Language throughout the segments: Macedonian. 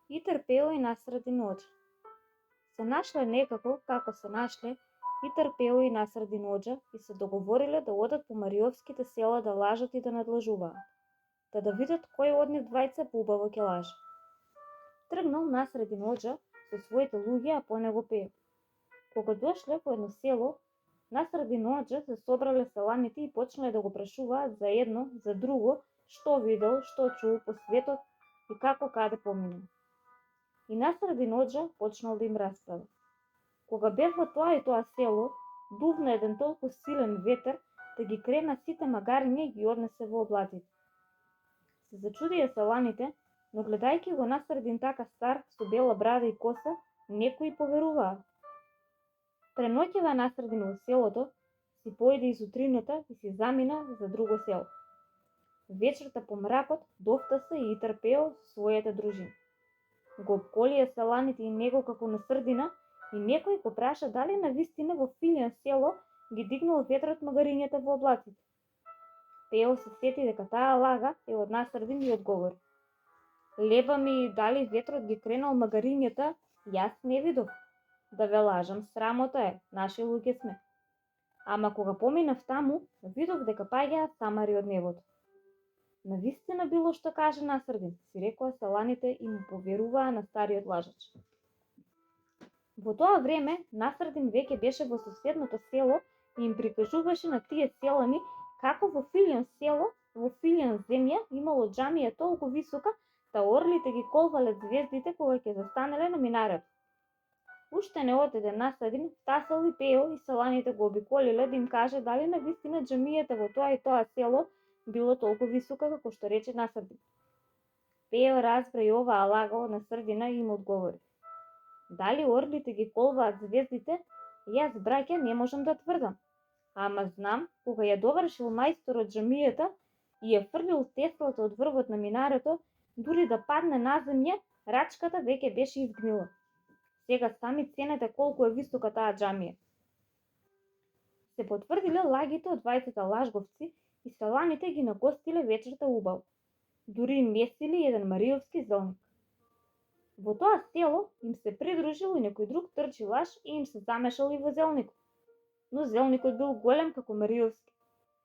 и трпео и насреди ноќ. Се нашле некако како се нашле и трпео и насреди ноќа и се договориле да одат по Мариовските села да лажат и да надлажуваат, да видат кој од нив двајца поубаво ќе лаже. Тргнал насреди ноќа со своите луѓе, а по него пеел. Кога дошле по едно село, насреди ноќа се собрале селаните и почнале да го прашуваат за едно, за друго, што видел, што чул по светот и како каде поминал. И насреди ноќа почнал да им расправа. Кога бев во тоа и тоа село, дувна еден толку силен ветер да ги крена сите магариња и ги однесе во облаците. Се зачудија селаните, но гледајќи го насредин така стар со бела брада и коса, некои поверуваа. Преноќева насредин во селото, си појде и сутрината и си замина за друго село. Вечерта по мракот довтаса и трпео со својата дружина. Го обколија селаните и него како на срдина и некој го праша дали навистина во Филјан село ги дигнал ветрот магарињата во облаците. Пео се сети дека таа лага е од насрдин и одговори: леба ми, дали ветрот ги кренал магарињата, јас не видов. Да ве лажам, срамота е, наши луѓе сме. Ама кога поминав таму, видов дека паѓаат самари од небото. Навистина било што каже насрдин, си рекоа селаните и му поверуваа на стариот лажач. Во тоа време, насрдин веќе беше во соседното село и им прикажуваше на тие селани како во Филјан село, во Филјан земја имало џамија толку висока, да орлите ги колвале звездите кога ќе застанеле на минарето. Уште не отиде насредин, тасал и пео и селаните го обиколиле да им каже дали навистина џамијата во тоа и тоа село било толку висока како што рече насрдин. Пео разбра и оваа лага од насрдина и им одговори: дали орлите ги колваат звездите, јас, браќа, не можам да тврдам. Ама знам, кога ја довршил мајсторот џамијата и ја фрлил теслата од врвот на минарето, дури да падне на земја, рачката веќе беше изгнила. Сега сами ценете колку е висока таа џамија. Се потврдиле лагите од двајцата лажговци и селаните ги нагостиле вечерта убаво. Дури им месили еден мариовски зелник. Во тоа село им се придружил и некој друг трчи лаж и им се замешал и во зелникот. Но зелникот бил голем како мариовски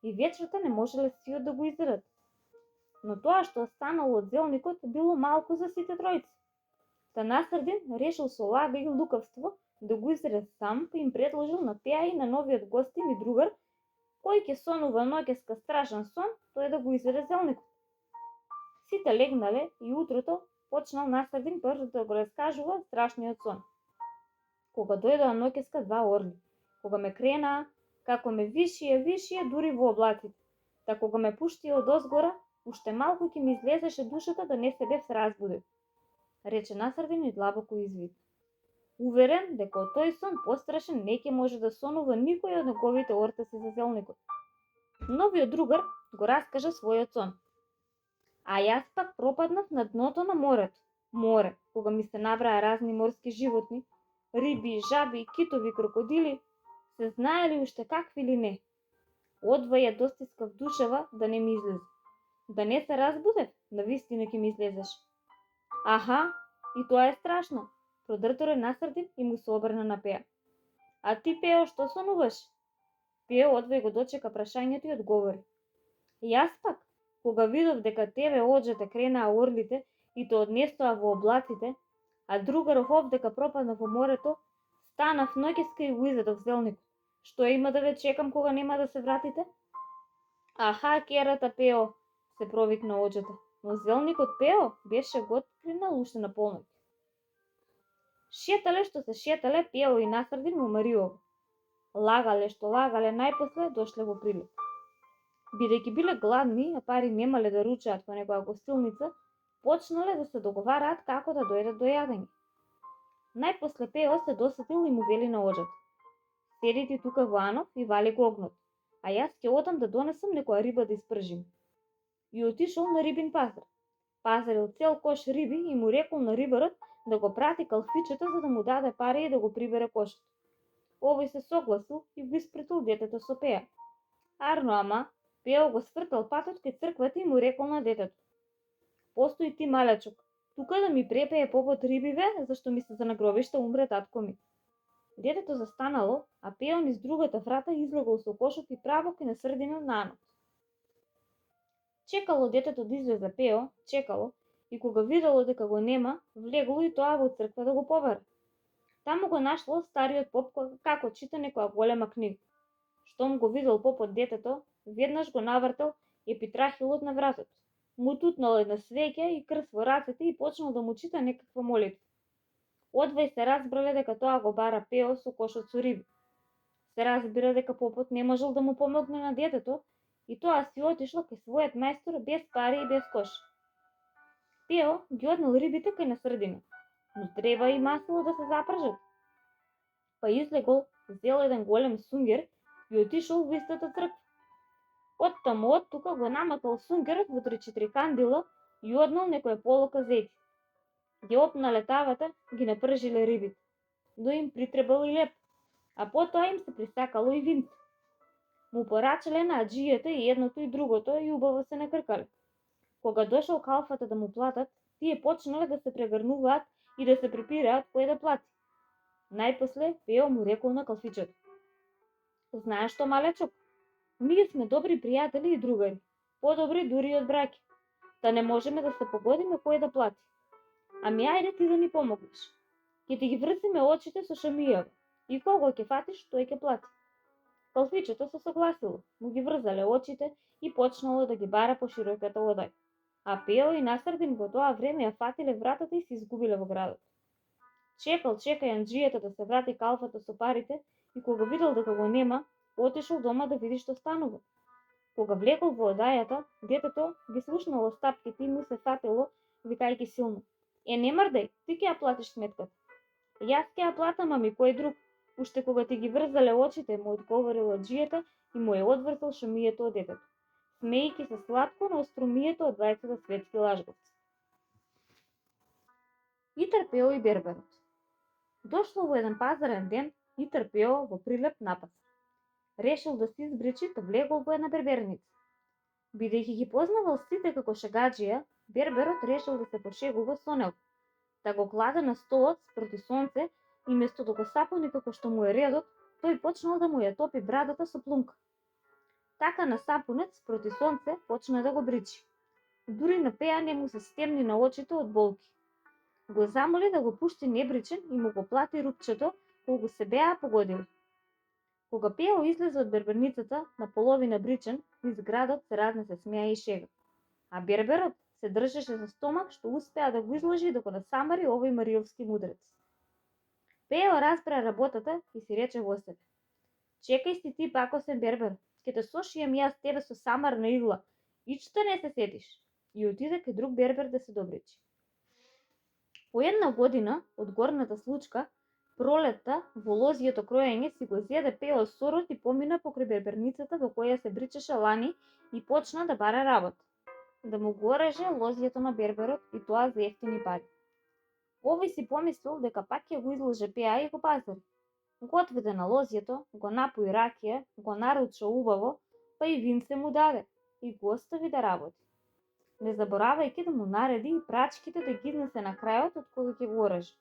и вечерта не можеле сиот да го изедат. Но тоа што останало од зелникот било малку за сите тројци. Та насрдин решил со лага и лукавство да го изеде сам, па им предложил на Пеа и на новиот гостин и другар, кој ќе сонува ноќеска страшен сон, тој да го изеде зелникот. Сите легнале и утрото почнал насрдин брзо да го раскажува страшниот сон. Кога дојдоа ноќеска два орли, кога ме кренаа, како ме вишија дури во облаците, та кога ме пуштија од озгора, уште малку ќе ми излезеше душата да не се бев разбудил, рече насрдин и длабоко извика. Уверен дека од тој сон пострашен не ќе може да сонува никој од неговите ортаси за зелникот. Новиот другар го раскажа својот сон. А јас пак пропаднав на дното на море, кога ми се набраа разни морски животни, риби, жаби, китови, крокодили, се знаели уште какви ли не. Одва ја достискав душева да не ми излезе. Да не се разбудев, навистина ќе ми излезеш. Аха, и тоа е страшно, продрторе насрдин и му се обрна на Пеа. А ти, Пео, што сонуваш? Пео одва го дочека прашањето и одговори. Јас пак, кога видов дека тебе оđете кренаа орлите и те однесоа во облаците, а другаров овдека пропадна во морето, станав ноќеска и го изедов зелникот. Што има да ве чекам кога нема да се вратите? Аха, керата, Пео, се провикна оđата, но зелникот, Пео, беше го откринал уште на полноќ. Шетале што се шетале Пео и насрдин во Мариово. Лагале што лагале, најпосле дошле во прилеп. Бидејќи биле гладни, а пари немале да ручаат во некоја гостилница, почнале да се договараат како да дојдат до јадење. Најпосле Пео се досетил и му вели на оđата: седи ти тука во Анов и вали го огнот, а јас ќе одам да донесам некоја риба да испржим. И отишол на рибин пазар. Пазарил цел кош риби и му рекол на рибарот да го прати калфичето за да му даде пари и да го прибере кошот. Овој се согласил и го испратил детето со Пеа. Арно, ама, Пео го свртал патот кај црквата и му рекол на детето: постои ти, малечок, Тука да ми препее попот рибиве, зашто ми се за нагробишта умре татко ми. Детето застанало, а Пео низ другата врата излегол со кошот и право кај на средина на анот. Чекало детето да излезе Пео, чекало, и кога видело дека го нема, влегло и тоа во црква да го побара. Таму го нашло стариот поп како чита некоја голема книга. Штом го видел попот детето, веднаш го навртел епитрахилот на вратот. Му тутнал една свеќа и крст во рацете и почнал да му чита некаква молитва. Одвај се разбрале дека тоа го бара Пео со кошот со риби. Се разбира дека попот не можел да му помогне на детето и тоа си отишло кај својот мајстор без пари и без кош. Пео ги однел рибите кај на средина, но треба и масло да се запржат. Па излегол, зел еден голем сунгер и отишол во истата црква. Оттаму од тука го намакал сунгерот во 3-4 кандила и однал некоја полука зети. Ги опнале тавата, ги напржиле рибите, но им притребал и леп, а потоа им се присакало и винце. Му порачале на аџијата и едното и другото и убаво се накркале. Кога дошол калфата да му платат, тие почнале да се прегрнуваат и да се препираат кој да плати. Најпосле Пео му рекол на калфичето: "Знаеш што, малечок? Ние сме добри пријатели и другари, подобри дури од браќа. Да не можеме да се погодиме кој да плати. Ами ајде ти да ни помогнеш. Ќе ти ги врзиме очите со шамијава и кого ќе фатиш, тој ќе плати." Калфичето се согласило, му ги врзале очите и почнало да ги бара по широката одаја. А Пео и Насредин во тоа време ја фатиле вратата и се изгубиле во градот. Чекал јанџијата да се врати калфата со парите и кога видел дека го нема, отишол дома да види што станува. Кога влегол во одајата, детето ги слушнало стапките и му се фатило, викајќи силно: не мрдај, ти ќе ја платиш сметката." "Јас ќе ја платам, ами кој друг? Уште кога ти ги врзале очите," му одговорила аџијата и му ја одвртал шамијето од детето, смејќи се сладко на острумието од двајцата светски лажговци. Итар Пео и берберот. Дошло во еден пазарен ден, Итар Пео во прилеп напас. Решил да се избричи, та влегол во една берберница. Бидејќи ги познавал сите како шегаџија, берберот решил да се пошегува со него, да го кладе на столот спроти сонце и место да го сапуни како што му е редот, тој почнал да му ја топи брадата со плунка. Така насапунет спроти сонце почна да го бричи. Дури на Пеа не му се стемни на очите од болки. Го замоли да го пушти небричен и му го плати рупчето колку се беа погодили. Кога Пео излезе од берберницата на половина бричен, низ градот се разнесе смеа и шега. А берберот се држеше за стомак што успеа да го изложи докато самари овој мариовски мудрец. Пео разбра работата и си рече во себе: "Чекај си ти, пакосен бербер, ќе те сошијам јас тебе со самар на игла, ичта не се сетиш." И отиде кај друг бербер да се добричи. По една година од горната случка, пролетта во лозјето кроење си го зеде Пео сорот и помина покрај берберницата во која се бричеше лани и почна да бара работа. Да му го реже лозјето на берберот и тоа за ефтини пари. Овој си помислил дека пак ќе го излаже Пеа и го пазари. Го отведе на лозјето, го напои ракија, го наруча убаво, па и винце му даде и го остави да работи, не заборавајќи да му нареди и прачките да ги изнесе на крајот од кога ќе го реже.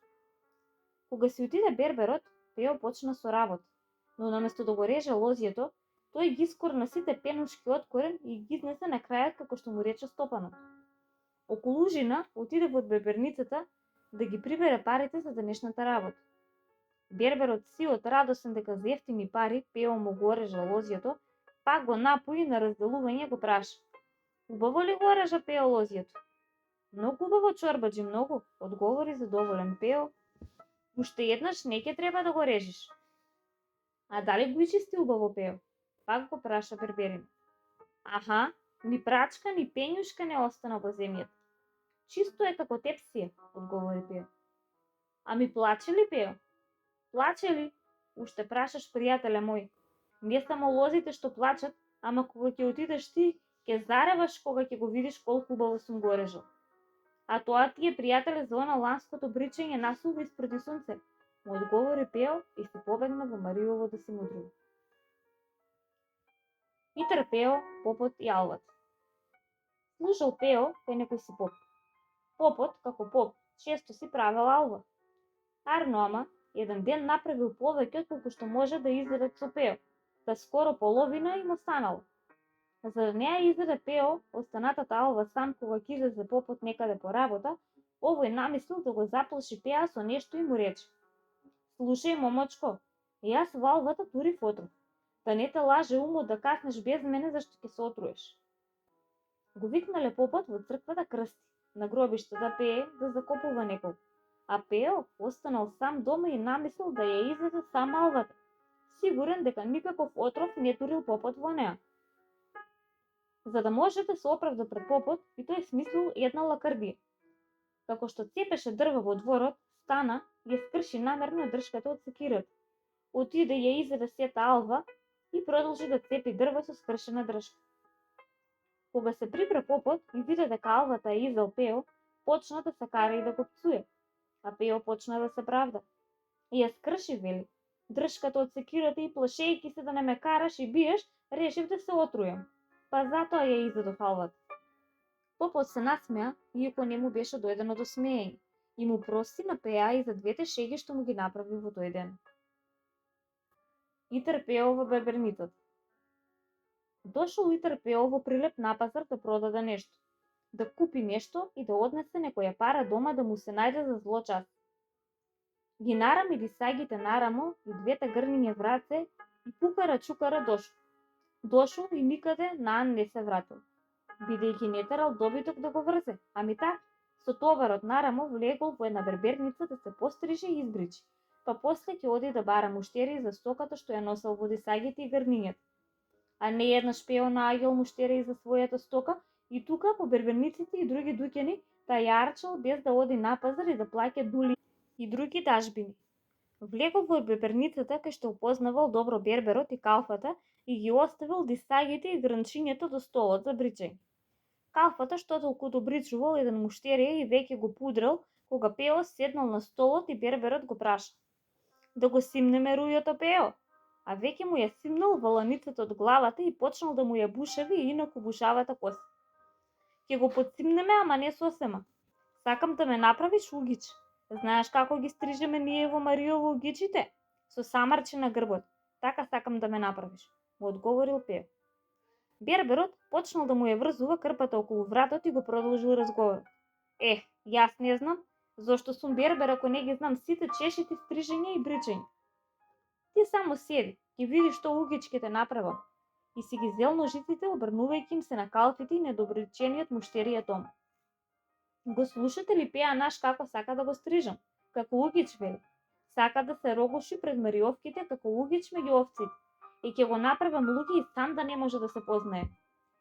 Кога си отиде берберот, Пео почна со работа, но наместо да го реже лозјето, тој ги скорна сите пенушки од корен и ги изнесе на крајот како што му рече стопанот. Околу ужина отиде во берберницата да ги прибере парите за денешната работа. Берберот сиот радосен дека за ефтини пари Пео му го реже лозјето, пак го напои на разделување го праша: "Убаво ли го режа Пео лозјето?" "Многу убаво, чорбаџи, многу," одговори задоволен Пео. "Уште еднаш не ќе треба да го режиш." "А дали го изчисти убаво Пео?" пак го праша берберин. "Аха, ни прачка, ни пењушка не остана во земјата. Чисто е како тепсија," одговори Пео. "Ами плаче ли Пео?" "Плаче ли? Уште прашаш, пријателе мој. Не само лозите што плачат, ама кога ќе отидеш ти, ќе зареваш кога ќе го видиш колку убаво сум го режал. А тоа ти е, пријателе, за она ланското бричење насува испреди сонце," му одговори Пео и се побегна во Мариово да си мудрува. Итар Пео, попот и алвата. Служел Пео кај некој си поп. Попот, како поп, често си правел алва. Арно ама, еден ден направил повеќе отколку што може да изеде со Пео, та скоро половина им останало. За да не ја изеде Пео, останатата алва сам кога ќе излезе попот некаде по работа, овој намислил да го заплаши Пеа со нешто и му рече: "Слушај, момочко, јас во алвата турив отров. Да не те лаже умот да каснеш без мене зашто ќе се отруеш." Го викнале попот во црква да крсти, на гробиште да пее, да закопува некој. А Пео останал сам дома и намислил да ја изеде сам алвата, сигурен дека никаков отров не турил попот во неа. За да може да се оправда пред попот, и тој смислил една лакардија. Како што цепеше дрва во дворот, стана, ја скрши намерно дршката од секирата. Отиде ја изеде сета алва и продолжи да цепи дрва со скршена дршка. Кога се прибра попот и виде дека алвата ја изел Пео, почна да се кара и да го пцуе. А Пео почна да се правда. И ја скрши, вели, дршката од секирата и плашејќи се да не ме караш и биеш, решив да се отрујам. Па затоа ја изедов алвата. Попот се насмеа, иако не му беше дојдено до смеење, и му прости на Пеа и за двете шеги што му ги направи во тој ден. Итер Пео во берберницата. Дошол Итер Пео во Прилеп на пазар да продаде нешто, да купи нешто и да однесе некоја пара дома да му се најде за зло час. Ги нарами дисагите нарамо и двете грниње враце и пукара-чукара дошол. Дошол и никаде наан не се вратил, бидејќи не терал добиток да го врзе, ами така, со товарот нарамо влегол во една берберница да се постриже и избричи, па после ќе оди да бара муштери за стоката што ја носел во дисагите и грнињата. А не еднаш Пео нааѓал муштери за својата стока и тука по берберниците и други дуќани та ја арчал без да оди на пазар и да плаќа дули и други дажбини. Влегол во берберницата кај што упознавал добро берберот и калфата и ги оставил дисагите и грнчињето до столот за бричење. Калфата што толку добричувал еден муштерија и веќе го пудрел, кога Пео седнал на столот и берберот го праша: "Да го симнеме рујото, Пео?" А веќе му ја симнал валаницата од главата и почнал да му ја бушави инаку бушавата коса. "Ќе го подсимнеме, ама не сосема. Сакам да ме направиш угич. Знаеш како ги стрижеме ние во Мариово угичите? Со самарче на грбот. Така сакам да ме направиш," му одговорил Пео. Берберот почнал да му ја врзува крпата околу вратот и го продолжил разговорот. Јас не знам, зошто сум бербер ако не ги знам сите чешити, стрижење и бричење. Ти само седи, ќе видиш што угич ќе те направам." И си ги зел ножиците, обрнувајќи им се на калфите и недобричениот муштерија Том. Го слушате ли Пеа наш како сака да го стрижам? Како угич, вели. Сака да се рогуши пред Мариовките како угич меѓу овците. И ќе го направам луѓе и сам да не може да се познае.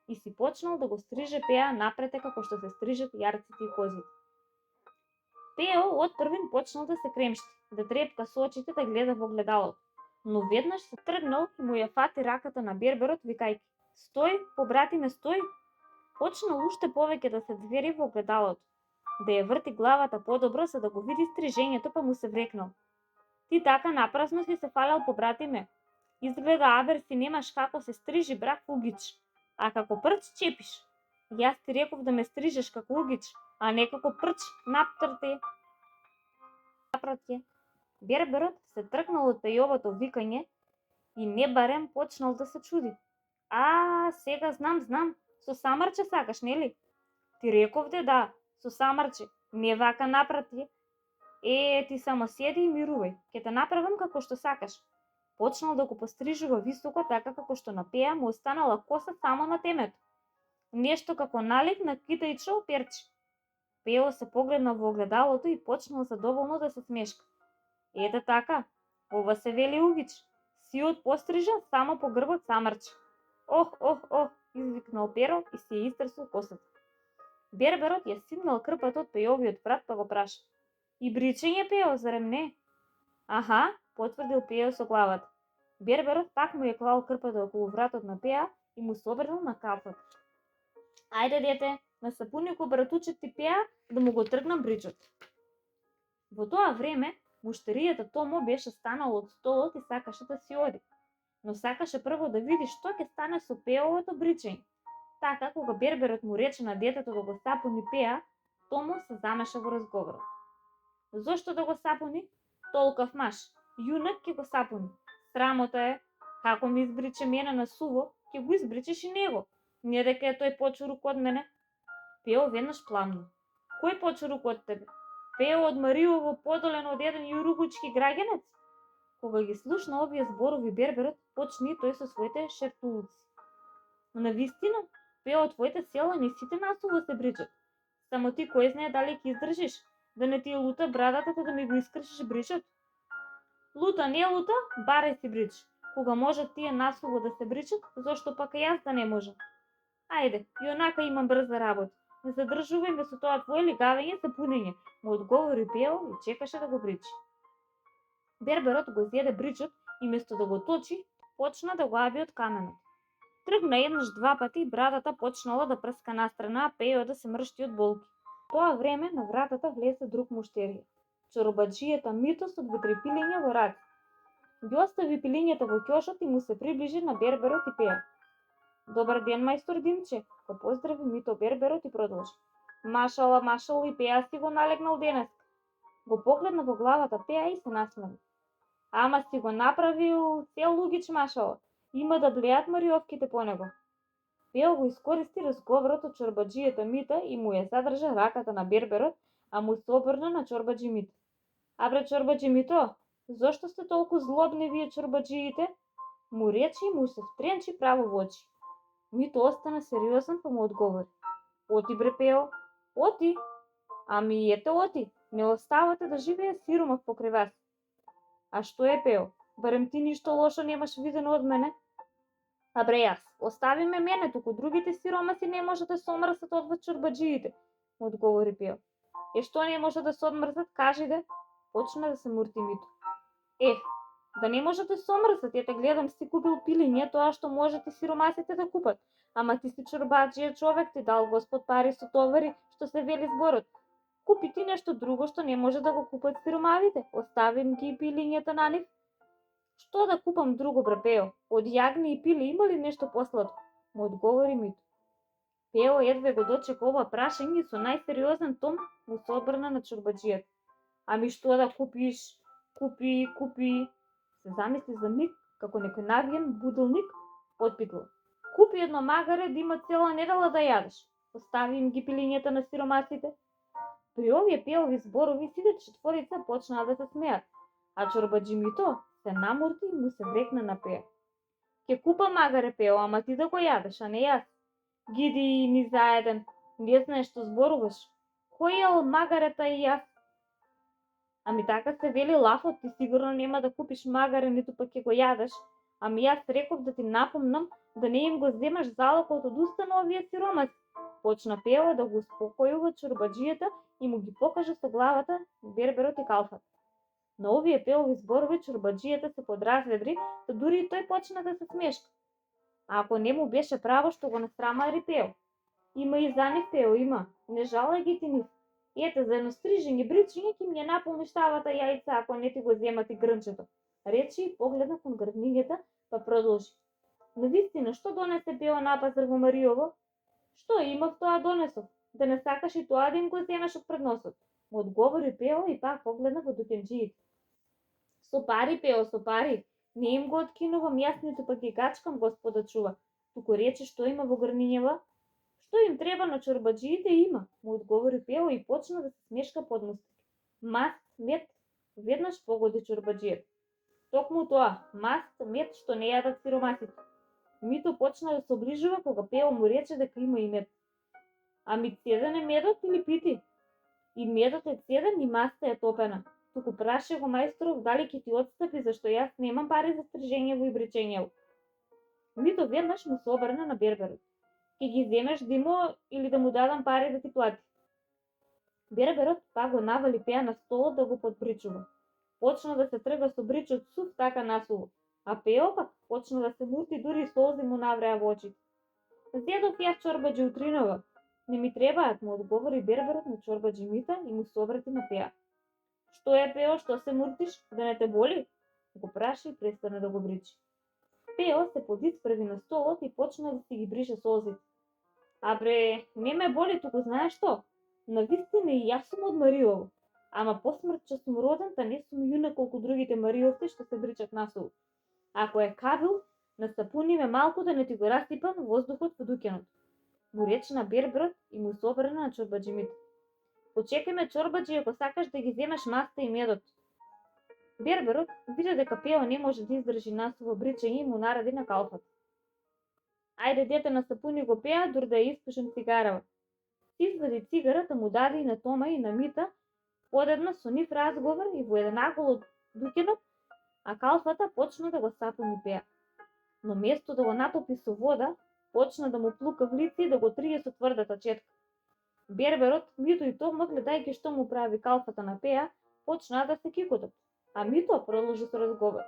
И си почнал да го стриже Пеа напрете како што се стрижат јарците и козите. Пео од првин почнал да се кремшти, да трепка со очите, да гледа во гледалото. Но веднаш се тргнал и му ја фати раката на берберот, викајќи: "Стој, побратиме, стој!" Почнал уште повеќе да се звери во гледалото, да ја врти главата подобро за да го види стрижењето, па му се врекнал: "Ти така напразно си се фалел, побратиме. Изгледа авер си немаш како се стрижи брак угич, а како прч чепиш. Јас ти реков да ме стрижеш како угич, а не како прч наптрте." Берберот се тргнал од Пејовото викање и не барем почнал да се чуди. Сега знам, со самарче сакаш, нели? Ти рековде да, со самарче, не вака напрати. Ти само седи и мирувај, ќе те направам како што сакаш." Почнал да го пострижува високо, така како што на Пеа му останала коса само на темето. Нешто како налик на китајчо перче. Пео се погледнал во огледалото и почнал задоволно да се смешка. "Ете така, ова се вели угич. Сиот пострижен само по грбот самарче." Ох, извикнал Перо и си ја истресол косата. Берберот ја симнал крпата од Пејовиот брат, па го праша: "И бричење, Пео, зарем не?" "Аха," потврдил Пео со главата. Берберот пак му ја клал крпата околу вратот на Пеа и му се обрнал на калфата. "Ајде, дете, насапуни го братучет ти Пеа да му го тргнам бричот." Во тоа време, муштеријата Томо беше станал од столот и сакаше да си оди, но сакаше прво да види што ќе стане со Пеовото бричење. Така, кога берберот му рече на детето да го сапуни Пеа, Тому се замеша во разговорот. Зошто да го сапуни? Толкав маж, јунак ќе го сапуни. Срамота е, како ми избриче мене на суво, ќе го избричеш и него. Не дека е тој почурук од мене. Пео веднаш пламна. Кој почурук од тебе? Пео од Мариово подолен од еден јуругучки граѓанец? Кога ги слушна овие зборови Берберот, почни тој со своите шептулци. Но навистина, Пео од твоите села не сите насува се бричат. Само ти кој знае дали ќе издржиш, да не ти лута брадата те да ми го искршиш бричот. Лута, не лута, барај си брич. Кога можат тие насуво да се бричат, зошто пак и јас да не можам? Ајде, јонака имам брза работа. Не задржувај ме со тоа твое лигавење за пунење, му одговори Пео и чекаше да го бричи. Берберот го зеде бричот и место да го точи, почна да го аби од каменот. Тргна еднаш два пати и брадата почнала да прска настрана, а Пео да се мршти од болки. Тоа време на вратата влезе друг муштерија. Чоробаджијата Мито со две-три пилиња во раце. Ги остави пилињата во ќошот и му се приближи на Берберот и Пео. Добар ден, мајстор Димче, го поздрави Мито Берберот и продолжи. Машала, и Пеа си го налегнал денес. Го погледна во главата Пеа и се насмева. Ама си го направил цел лугич, машала. Има да блеат мариовките по него. Пео го искористи разговорот од чорбаджијата Мита и му ја задржа раката на Берберот, а му се обрна на чорбаджи Мита. Абре, чорбаджи Мито, зошто сте толку злобни вие чорбаджиите? Му речи и му се втренчи право во очи. Мито остана сериозен па му одговори. Оти бре Пео, оти. Ами ете оти, не оставате да живее сиромах покрај вас. А што е Пео? Барем ти ништо лошо немаш видено од мене? Абре јас, остави ме мене, туку другите сиромаси не може да се омрсат од чорбаджиите, му одговори Пео. Што не може да се одмрсат, кажи де, почна да се мурти Мито. Да не може да се омрсат, ете гледам си купил пилиње, тоа што можете сиромасите да купат. Ама ти си чорбаджија човек, ти дал Господ пари со товари, што се вели зборот. Купи ти нешто друго што не може да го купат сиромавите, оставим ги пилињата на нив. Што да купам друго, бре Пео? Од јагни и пили има ли нешто посладко? Му одговори Мито. Пео едве го дочека ова прашање и со најсериозен тон му се обрна на чорбаджијата. Ами што да купиш? Купи. Се замисли за миг како некој навиен будилник, отпитла. Купи едно магаре да има цела недела да јадеш. Остави им ги пилињата на сиромасите. При овие Пеови зборови сите четворица почнаа да се смеат, а чорбаджи Мито се намурти и му се врекна на Пео. Ке купа магаре Пео, ама ти да го јадеш, а не јас. Гиди ни заеден, не знаеш што зборуваш. Кој ел магарета и јас? Ами така се вели лафот, ти сигурно нема да купиш магаре, ниту пак ќе го јадеш. Ами јас реков да ти напомнам да не им го земаш залокот од уста на овие сиромаси. Почна Пео да го успокојува чорбаджијата и му ги покажа со главата Берберот и калфат. На овие Пеови зборови чорбаджијата се подразведри, да дури и тој почна да се смешка. А ако не му беше право што го насрамари Пео. Има и за нив Пео, има. Не жалај ги ти нив. Ете, за едно стрижење бричиње ќе ми ја наполниш тавата јајца ако не ти го земати грнчето. Речи и погледна кон грднињата, па продолжи. Навистина, што донесе Пео на пазар во Мариово? Што имав, тоа донесов. Да не сакаш и тоа да им го земеш од предносот. Му одговори Пео и пак погледна во дукенџиите. Со пари, Пео, со пари. Не им го откинувам јас, ниту пак ги гачкам, Господа чува. Туку рече што има во грнињава. Што им треба на чорбаджиите има, му одговори Пео и почна да се смешка подмуски. Маст, мед, веднаш погоди чорбаджијата. Токму тоа, маст, мед што не јадат сиромасите. Мито почна да се оближува кога Пео му рече дека има и мед. Ами цеден е медот или пити? И медот е цеден и маста е топена. Туку праше го мајсторов дали ќе ти отстапи зашто јас немам пари за стрижењево и бричењево. Мито веднаш му се обрна на Берберот. Ке ги земеш Димо или да му дадам пари да ти плати. Берберот пак го навали Пеа на столот да го подбричува. Почна да се трга со бричот сув така насуво, а Пео пак почна да се мурти, дури солзи му навреа во очите. Зедов јас чорбаджи утринава. Не ми требаат, му одговори Берберот на чорбаджи Мита и му се обрати на Пеа. Што е, Пео, што се муртиш, да не те боли? Го праша и престана да го бричи. Пео се подиспреви на столот и почна да си ги брише солзите. Абре, не ме боли, туку знаеш што? Навистина и јас сум од Мариово, ама по смрт че сум роден, та не сум јунак колку другите Мариовци што се бричат насолу. Ако е кабил, насапуни ме малку да не ти го расипам воздухот во дуќанот. Му рече на берберот и му се обрна на чорбаџимите. Почекај ме, чорбаџи, ако сакаш да ги земеш маста и медот. Берберот виде дека Пео не може да издржи насово бричање и му нареди на калфата. Ајде, дете, насапуни го Пеа, дур да ја испушам цигарава. Извади цигарата, му даде и на Тома и на Мита, подедна со нив разговор и во еден агол од дуќанот, а калфата почна да го сапуни Пеа. Но место да го натопи со вода, почна да му плука в лице и да го трие со тврдата четка. Берберот, Мито и Тома, гледајќи што му прави калфата на Пеа, почнаа да се кикотат, а Мито продолжи со разговор.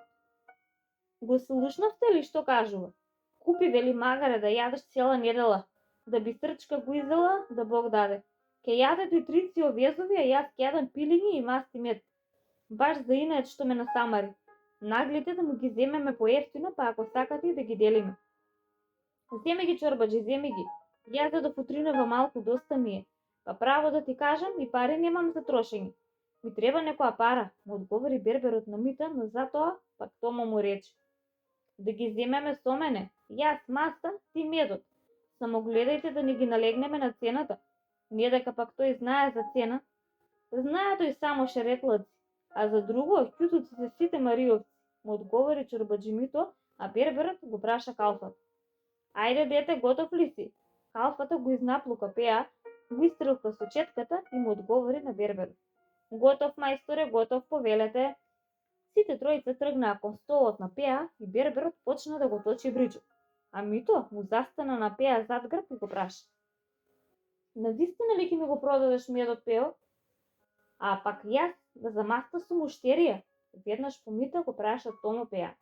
Го слушнавте ли што кажува? Купи, вели, магаре да јадеш цела недела, да би срчка го изела, да Бог даде. Ке јадете и трици овезови, а јас ке јадам пилињи и масти мед. Баш за инајат што ме насамари. Наглите да му ги земеме поевтино, па ако сакате и да ги делиме. Земи ги, чорбаџи, земи ги. Јас да футринава малку, доста ми е. Па право да ти кажам, и пари немам за трошење. Ми треба некоја пара, му одговори берберот на Мита, но затоа пак Тома му рече. Да ги земеме со мене, јас маста, ти медот. Само гледајте да не ги налегнеме на цената. Не дека пак тој знае за цена. Знае тој само шеретлаци, а за друго ќутуци се сите Мариовци, му одговори чорбаџимито, а берберот го праша калфата. Ајде, дете, готов ли си? Калфата го изнаплука Пеа, го истрелка со четката и му одговори на берберот. Готов, мајсторе, готов, повелете. Сите тројца тргнаа кон столот на Пеа и берберот почна да го точи бричот. А Мито му застана на Пеа зад грб и го праша. Навистина ли ќе ми го продадеш медот, Пео? А пак јас да за маста сум уштерија, веднаш по Мита го праша Томо Пеа.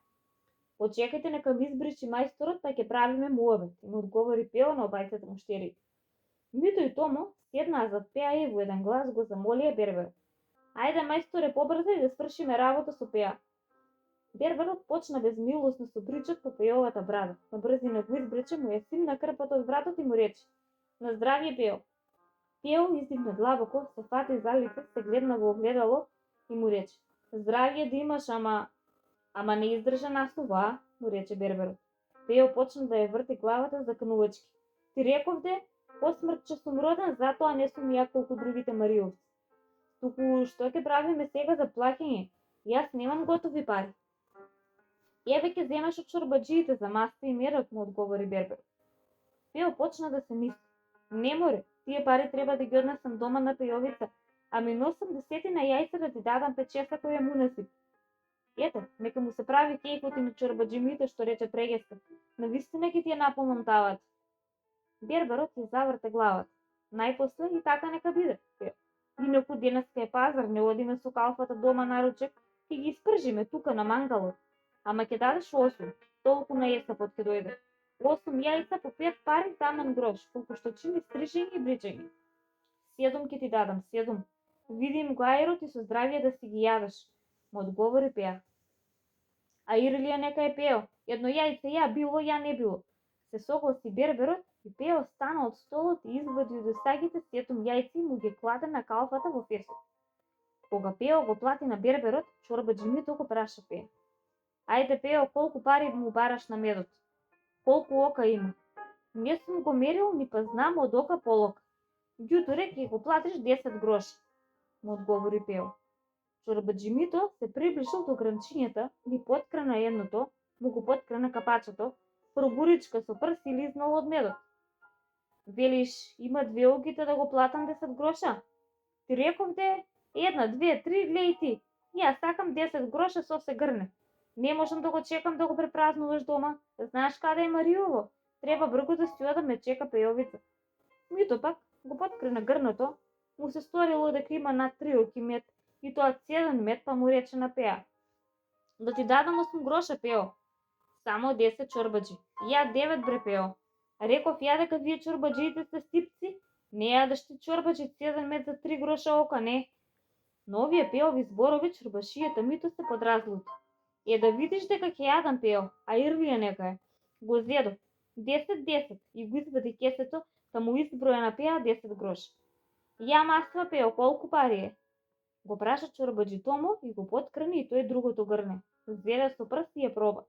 Почекајте нека ми избричи мајсторот, па ќе правиме муабет, му одговори Пео на обајцата муштери. Мито и Томо седнаа зад Пеа и во еден глас го замолија берберот. Ајде, мајсторе, побрзај да свршиме работа со Пеа. Берберот почна безмилосно со бричот по Пеовата брада. На брзина го избрече, му ја симна крпата од вратот и му рече: На здравје, Пео. Пео издигна длабоко, се фати за лице, се гледна во огледало и му рече: Здравје да имаш, ама не издржа нас ова, му рече берберот. Пео почна да ја врти главата заканувачки. Ти рековде, по смрт че сум роден, затоа не сум ја колку другите Мариовци. Туку што ќе правиме сега за плаќање? Јас немам готови пари. Еве ќе земеш од чорбаџиите за маста и медот, му одговори берберот. Пео почна да се мисли. Не море, тие пари треба да ги однесам дома на Пејовица, ами носам 10 јајца да ти дадам 5-6 која му насип. Ете, нека му се прави кејкот и на чорбаџимите што рече прегеска. Навистина ќе ти ја наполнам тавата. Берберот ја заврте главата. Најпосле и така нека биде. Инаку денеска е пазар, не одиме со калфата дома на ручек и ги испржиме тука на мангалот. Ама ќе дадеш 8, толку на есапот ќе дојде. 8 јајца по 5 пари тамен грош, колку што чини стрижење и бричење. 7 ќе ти дадам, 7. Види им го аерот и со здравје да си ги јадеш, му одговори Пеа. А Ирлија нека е Пео, едно јајце ја било, ја не било. Се согласи берберот и Пео стана од столот и извади од сагите 7 јајци и му ги кладе на калфата во фесот. Кога Пео го плати на берберот, чорбаџимито го праша Пеа. Ајде, Пео, колку пари му бараш на медот? Колку ока има? Не сум го мерил, ни па знам од ока полока. Ѓутуре ќе го платиш 10 гроша, му одговори Пео. Чорбаџимито се приближил до гранчињата, ни поткрена едното, му го поткрена капачето, пробуричка со прст и лизнал од медот. Велиш, има 2 огите да го платам 10 гроша? Ти рековде, 1, 2, 3, глеј ти. Јас сакам 10 гроша со се грне. Не можам да го чекам да го препразнуваш дома. Знаеш каде е Мариово? Треба бргу да си ода ме чека Пејовица. Мито пак го поткрена грното, му се сторило дека има над 3 оки мед, и тоа цеден мед, па му рече на Пеа. Да ти дадам 8 гроша, Пео. Само 10 чорбаџи. Ја 9, бре, Пео. Реков ја дека вие чорбаџиите сте стипци, не јадеш ти чорбаџи цеден мед за 3 гроша ока, не. Но овие Пеови зборови чорбашијата Мито се подразлути. Да видиш дека ќе јадам, Пео, а Ирлија нека е. Го зедо 10-10 и го извади кесето, та му изброја на Пеа 10 гроша. Ја маства Пео, колку пари е? Го праша чорбаджи Томо и го поткрни и тој другото грне. Зеде со прст и ја проба.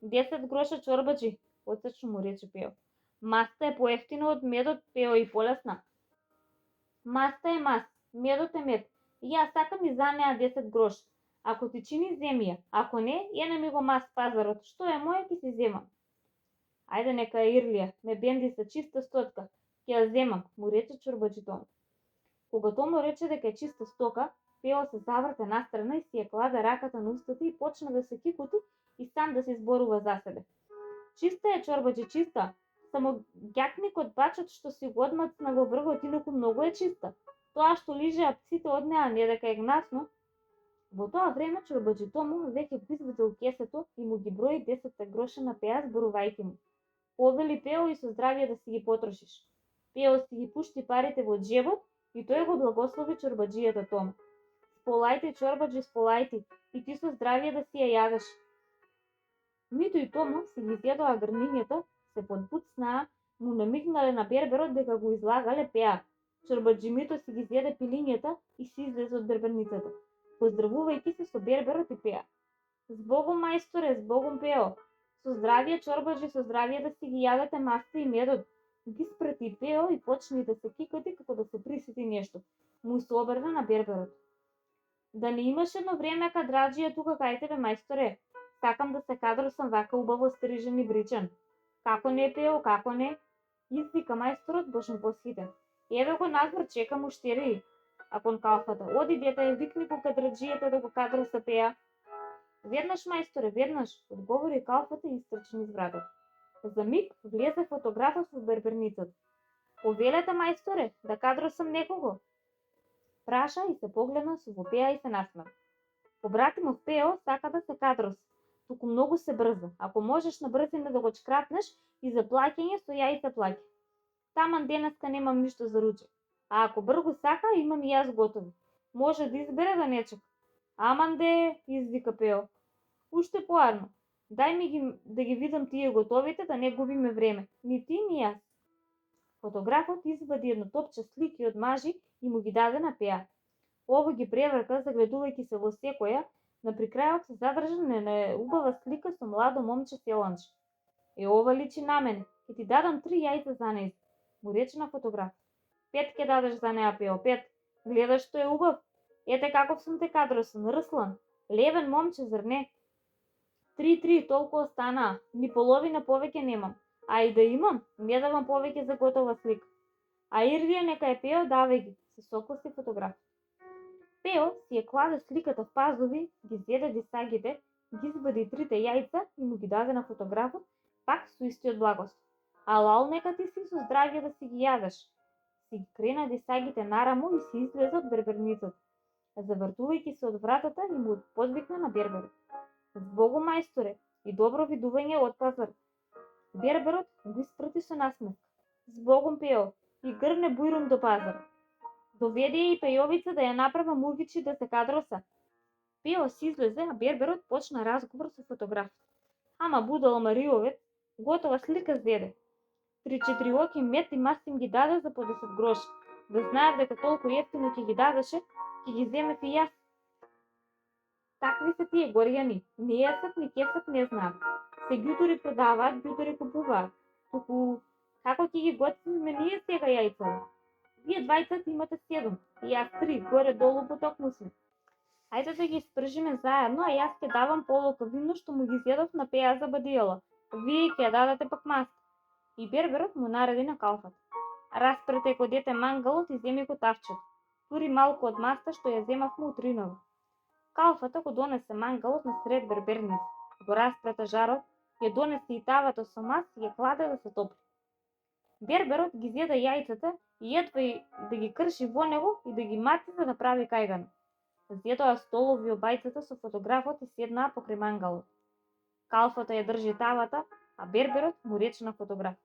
10 гроша чорбаджи, потсечно му рече Пео. Маста е поевтина од медот, Пео, и полесна. Маста е мас, медот е мед. Ја сакам и за неа 10 грош. Ако ти чини, земи ја. Ако не, ја не ми го мас пазарот. Што е моје, ќе си земам. Ајде нека е Ирлија, ме бенди се чиста стотка. Ќе ја земам, му рече чорбаджи Томо. Кога Томо рече дека е чиста стока, Пео се заврте настрана и си ја кладе раката на устата и почна да се кикоти и сам да се изборува за себе. Чиста е, чорбаджи, чиста. Само ѓакникот бачот што си го одмацна во врвот, инаку многу е чиста. Тоа што лижеа псите од неа не дека е гнасно. Во тоа време чорбаджи Тому веќе го извадил кесето и му ги брои 10 гроша на Пеа, зборувајќи му. Повели Пео и со здравје да си ги потрошиш. Пео си ги пушти парите во џебот и тој го благослови чорбаджијата Тому. Сполајте, чорбаджи, сполајте, и ти со здравје да си ја јадеш. Мито и Тому си ги зјадоа грнињата, се подбуцнаа, му намигнале на берберот дека го излагале Пеа. Чорбаджи Мито си ги зјаде пилињата и си излезе од берберницата, поздравувајќи се со берберот и Пеа. Збогом, мајсторе, збогом, Пео. Со здравје, чорбаджи, со здравје да си ги јадете маста и медот. Ги спрети Пео и почни да се кикоти како да се присети нешто. Му се обрна на берберот. Да не имаш едно време кадраџија тука кај тебе, мајсторе? Сакам да се кадросам вака убаво стрижен и бричен. Како не, Пео, како не? Извика мајсторот бошен посхитен. Еве го надвор, чека муштери. А кон калфата, оди дете, викни го кадраџијата да го кадроса Пеа. Веднаш, мајсторе, веднаш, одговори калфата и истрчен из вратот. За миг влезе фотографот во берберницата. Повелете, мајсторе, да кадросам некого. Праша и се погледна со во Пеа и се насмеа. Побратимов Пео сака да се кадроси. Туку многу се брза. Ако можеш на брзина да го чкрапнеш и за плаќање со јајца плаќа. Таман денеска немам ништо за ручек. А ако бргу сака, имам и јас готови. Може да избере да не чека. Аман де, извика Пео. Уште поарно. Дај ми да ги видам тие готовите, да не губиме време. Ни ти, ни јас. Фотографот извади едно топче слики од мажи и му ги даде на Пеа. Ово ги преврка, загледувајќи се во секоја, на прикрајот се задржа на убава слика со младо момче селанче. Ова личи на мене, ќе ти дадам 3 јајца за нејз, му рече на фотограф. 5 ќе дадеш за неа, Пео, 5. Гледаш што е убав? Ете каков сум те кадросан, рслан, левен момче, зар не? 3, толку останаа, ни половина повеќе немам. А и да имам, не давам повеќе за готова слика. А Ирлија нека е, Пео, давај ги, се согласи фотограф. Пео си ја кладе сликата в пазови, ги зеде дисагите, ги извади 3 јајца и му ги даде на фотографот, пак со истиот благослов. Алал, нека ти си со здравје да си ги јадеш. Си ги крена дисагите нарамо и си излезе од берберницата. Завртувајќи се од вратата и му подвикна на берберот. Збогу, мајсторе, и добро видување од пазар. Берберот го испрати со насмевка. Збогом, Пео, и грне бујрум до пазар. Доведе и Пејовица да ја направа мугичи да се кадроса. Пео си излезе, а берберот почна разговор со фотограф. Ама будал Мариовец, готова слика зеде. 3-4 оки мед и мастим ги даде за по 10 гроши. Да знаев дека толку ефтино ќе ги дадеше, ќе ги земев и јас. Такви се тие горјани, не јасат ни кесат не знаат. Се ѓутори продаваат, ѓутори купуваат. Туку, како ќе ги готвиме ние сега јајца? Вие двајцата имате 7, и јас 3, горе долу потокну сме. Ајде да ги спржиме заедно, а јас ќе давам полока вино што му ги зедов на Пеа за бадијала. Вие ќе дадете пак маст. И берберот му нареди на калфата. Распрете ко дете мангалот и земи го тавчето. Тури малку од маста што ја земавме утриново. Калфата го донесе мангалот на сред берберница. Го распрета жарот, ја донесе и тавата со маст и ја кладе да се топли. Берберот ги зеда јајцата и едва да ги крши во него и да ги мати за да прави кајган. Зедоа столови обајцата со фотографот и седнаа покрај мангалот. Калфата ја држи тавата, а берберот му рече на фотограф.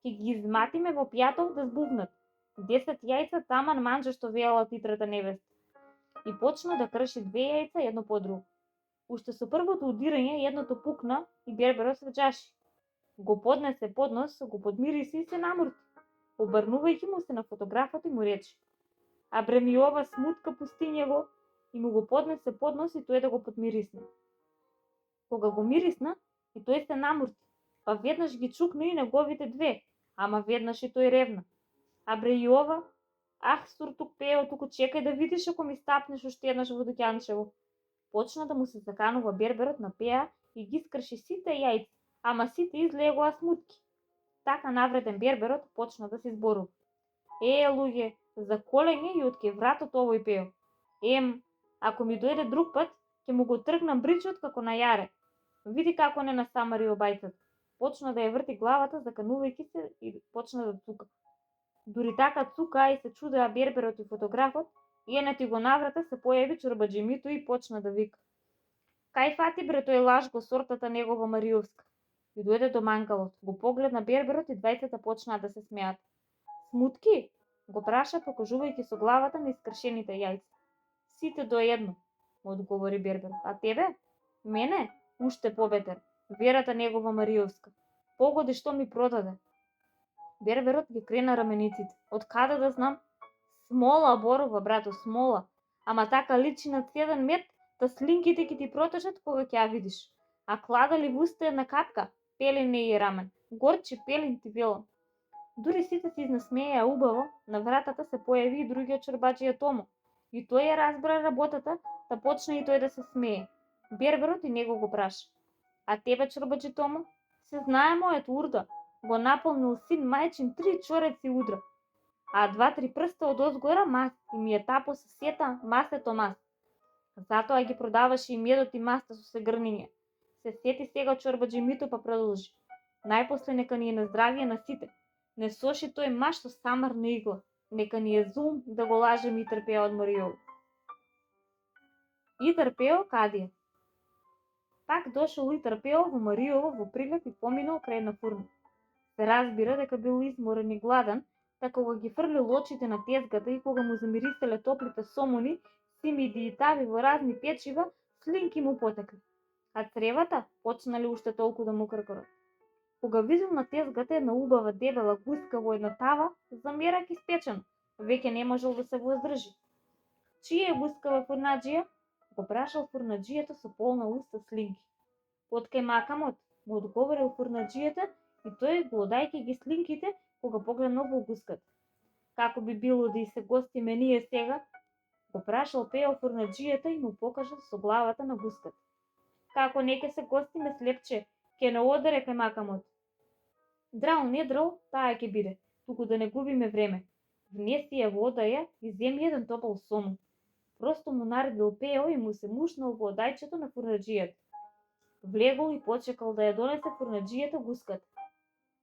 Ќе ги изматиме во пјатов да збувнат. 10 јајца таман манџа што веела титрата невеста. И почна да крши 2 јајца едно по друго. Уште со првото удирање едното пукна и берберот се џаши. Го поднесе поднос, го подмириси и се намурти. Обрнувајќи му се на фотографот и му рече: а бреми ова смутка пустињево и му го поднесе поднос и тој да го подмирисне. Кога го мирисна, и тој се намурти, па веднаш ги чукна и неговите две, ама веднаш и тој ревна. А бре и ова, ах, суртук пео, туку чекај да видиш ако ми стапнеш уште еднаш во дуќанчево. Почна да му се заканува берберот на пеа и ги скрши сите јајци, ама сите излегоа смутки. Така навреден берберот почна да се зборува. Луѓе, за колење и од ке вратот овој пео. Ако ми дојде друг пат, ќе му го тргнам бричот како на јаре. Види како не насамари обајцата. Почна да ја врти главата, заканувајќи се и почна да цука. Дури така цука и се чудеа берберот и фотографот, и ене ти го наврата се појави чорбаџемито и почна да вика. Кај фати бре тој лаж го сортата негова Мариовска. И дојде до манкалот, го погледна берберот и двајцата почнаа да се смеат. Смутки? Го праша покажувајќи со главата на искршените јајца. Сите до едно, му одговори берберот. А тебе? Мене? Уште побетер. Верата негова Мариовска. Погоди што ми продаде. Берберот ги крена рамениците. Од каде да знам? Смола борова, брато, смола. Ама така личи на цеден мед, да слинките ќе ти протечат кога ќе ја видиш. А клада ли в уста една капка? Пелин не е рамен. Горчи пелин ти велам. Дури сите се изнасмеја убаво, на вратата се појави и другиот чорбаџија Томо. И тој ја разбра работата, да почне и тој да се смее. Берберот и него го праша. А тебе, чорбаџи Томо? Се знае мојот урда. Го наполнил син мајчин 3 чореци удра. А 2-3 прста од озгора мас и ми е тапо се сета масето мас. Затоа ги продаваше и медот и маста со сегрниње. Се сети сега чорбаџи Мито па продолжи. Најпосле нека ни е на здравие на сите. Не соши тој маш со самарна игла. Нека ни е зум да го лажем и трпео од Мариово. И трпео каде? Пак дошол и трпео во Мариово во прилеп и поминал крај на фурна. Се разбира дека бил изморен и гладен, така кога ги фрлил очите на тезгата и кога му замириселе топлите сомуни, симиди и тави во разни печива, слинки му потекли. А цревата почнали уште толку да му кркорат. Кога видел на тезгата една убава дебела гуска во една тава, замерак испечено, веќе не можел да се воздржи. Чија е гускава фурнаџија? Го прашал фурнаџијата со полна уста слинки. Од кај макамот, му одговорил фурнаџијата и тој, глодајќи ги слинките, кога погледнал во гуската. Како би било да и се гостиме ние сега? Го прашал пео фурнаџијата и му покажал со главата на гуската. Како не ке се гостиме, слепче, ке не одере кај макамот. Драл не драл, таа ќе биде, туку да не губиме време. Внеси ја во одаја и земи еден топол сомун. Просто му наредил пео и му се мушнал во одајчето на фурнаџијата. Влегол и почекал да ја донесе фурнаџијата гуската.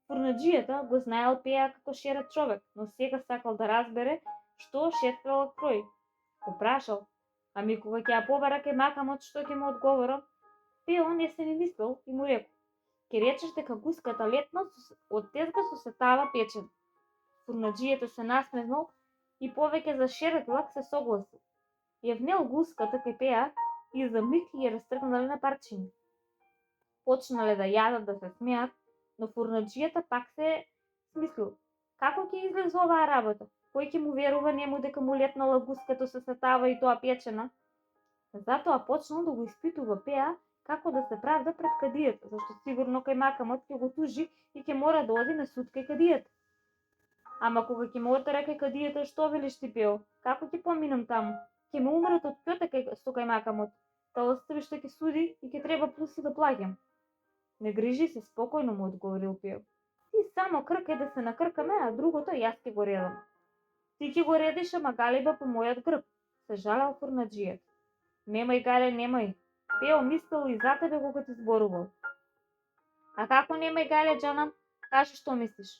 Фурнаџијата го знаел пеа како шерат човек, но сега сакал да разбере што шеткала крој. Го прашал, ами кога ќе ја побара кај макамот, што ќе му одговорам? Пео не се ни мислел и му рекол, ке речеш дека гуската летна од тезга со сетава печен. Фурнаџијата се насмевнал и повеќе за шеретлак се согласил. Ја внел гуската кај пеа и за миг ја растргнале на парчиња. Почнале да јадат, да се смеат, но фурнаџијата пак се смислил. Како ќе излезе оваа работа? Кој ќе му верува нему дека му летнала гуската со сетава и тоа печена? Затоа почнал да го испитува пеа како да се правда пред кадијата, зашто сигурно кај макамот ќе го тужи и ќе мора да оди на суд кај кадијата. Ама кога ќе ме отера кај кадијата, што велиш ти, пео? Како ќе поминам таму? Ќе ме умрат од пјота со кај макамот. Та остави што ќе суди и ќе треба плюси да плаќам. Не грижи се, спокојно, му одговорил пео. Ти само кркај да се накркаме, а другото јас ќе го редам. Ти ќе го редиш, ама галиба по мојот грб, се жалел фурнаџијата. Немај, гале, немај. Пео мислел и за тебе кога ти зборувал. А како немај, гале, џанам? Кажи што мислиш.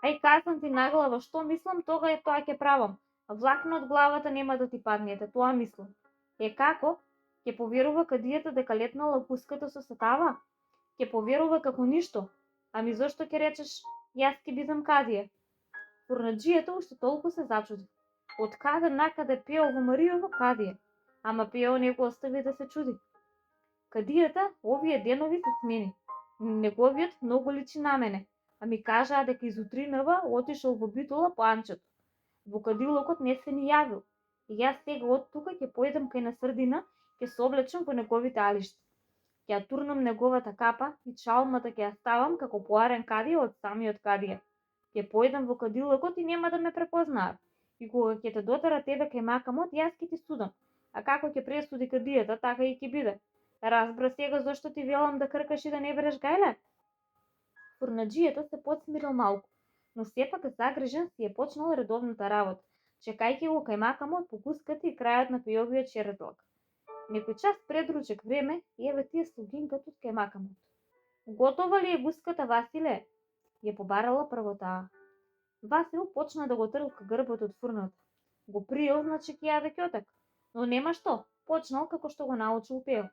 Ај, казам ти наглава што мислам, тога е тоа ќе правам. Влакна од главата нема да ти паднете, тоа мислам. Како? Ќе поверува кадијата дека летнала гуската со сетава? Ќе поверува како ништо. Ами зошто ќе речеш, јас ќе бидам кадија? Фурнаџијата уште толку се зачуди. Од каде накаде пео во Мариово кадија? Ама пео не го остави да се чуди. Кадијата овие денови се смени. Неговиот многу личи на мене, а ми кажаа дека изутринава отишол во Битола по Анчето. Во кадилокот не се ни јавил. И јас сега од тука ќе појдам кај Насрдина, ќе се облечам во неговите алишта. Ќе ја турнам неговата капа и чалмата ќе ја ставам како поарен кадија од самиот кадија. Ќе појдам во кадилокот и нема да ме препознаат. И кога ќе те дотера тебе кај макамот, јас ќе ти судам. А како ќе пресуди кадијата, така и ќе биде. Разбра сега зошто ти велам да кркаш и да не береш гајле? Фурнаџијата се подсмирил малку, но сепак загрижен си е почнал редовната работа, чекајќи го кај макамот по гуската и крајот на пијовиот черетлак. Некој час пред ручек време, еве тие слугинката од кај макамот. Готова ли е гуската, Василе? Ја побарала прво таа. Васил почна да го трлка грбот од фурната. Го приел, значи ќе јаде ќотек, но нема што, почнал како што го научил пеел.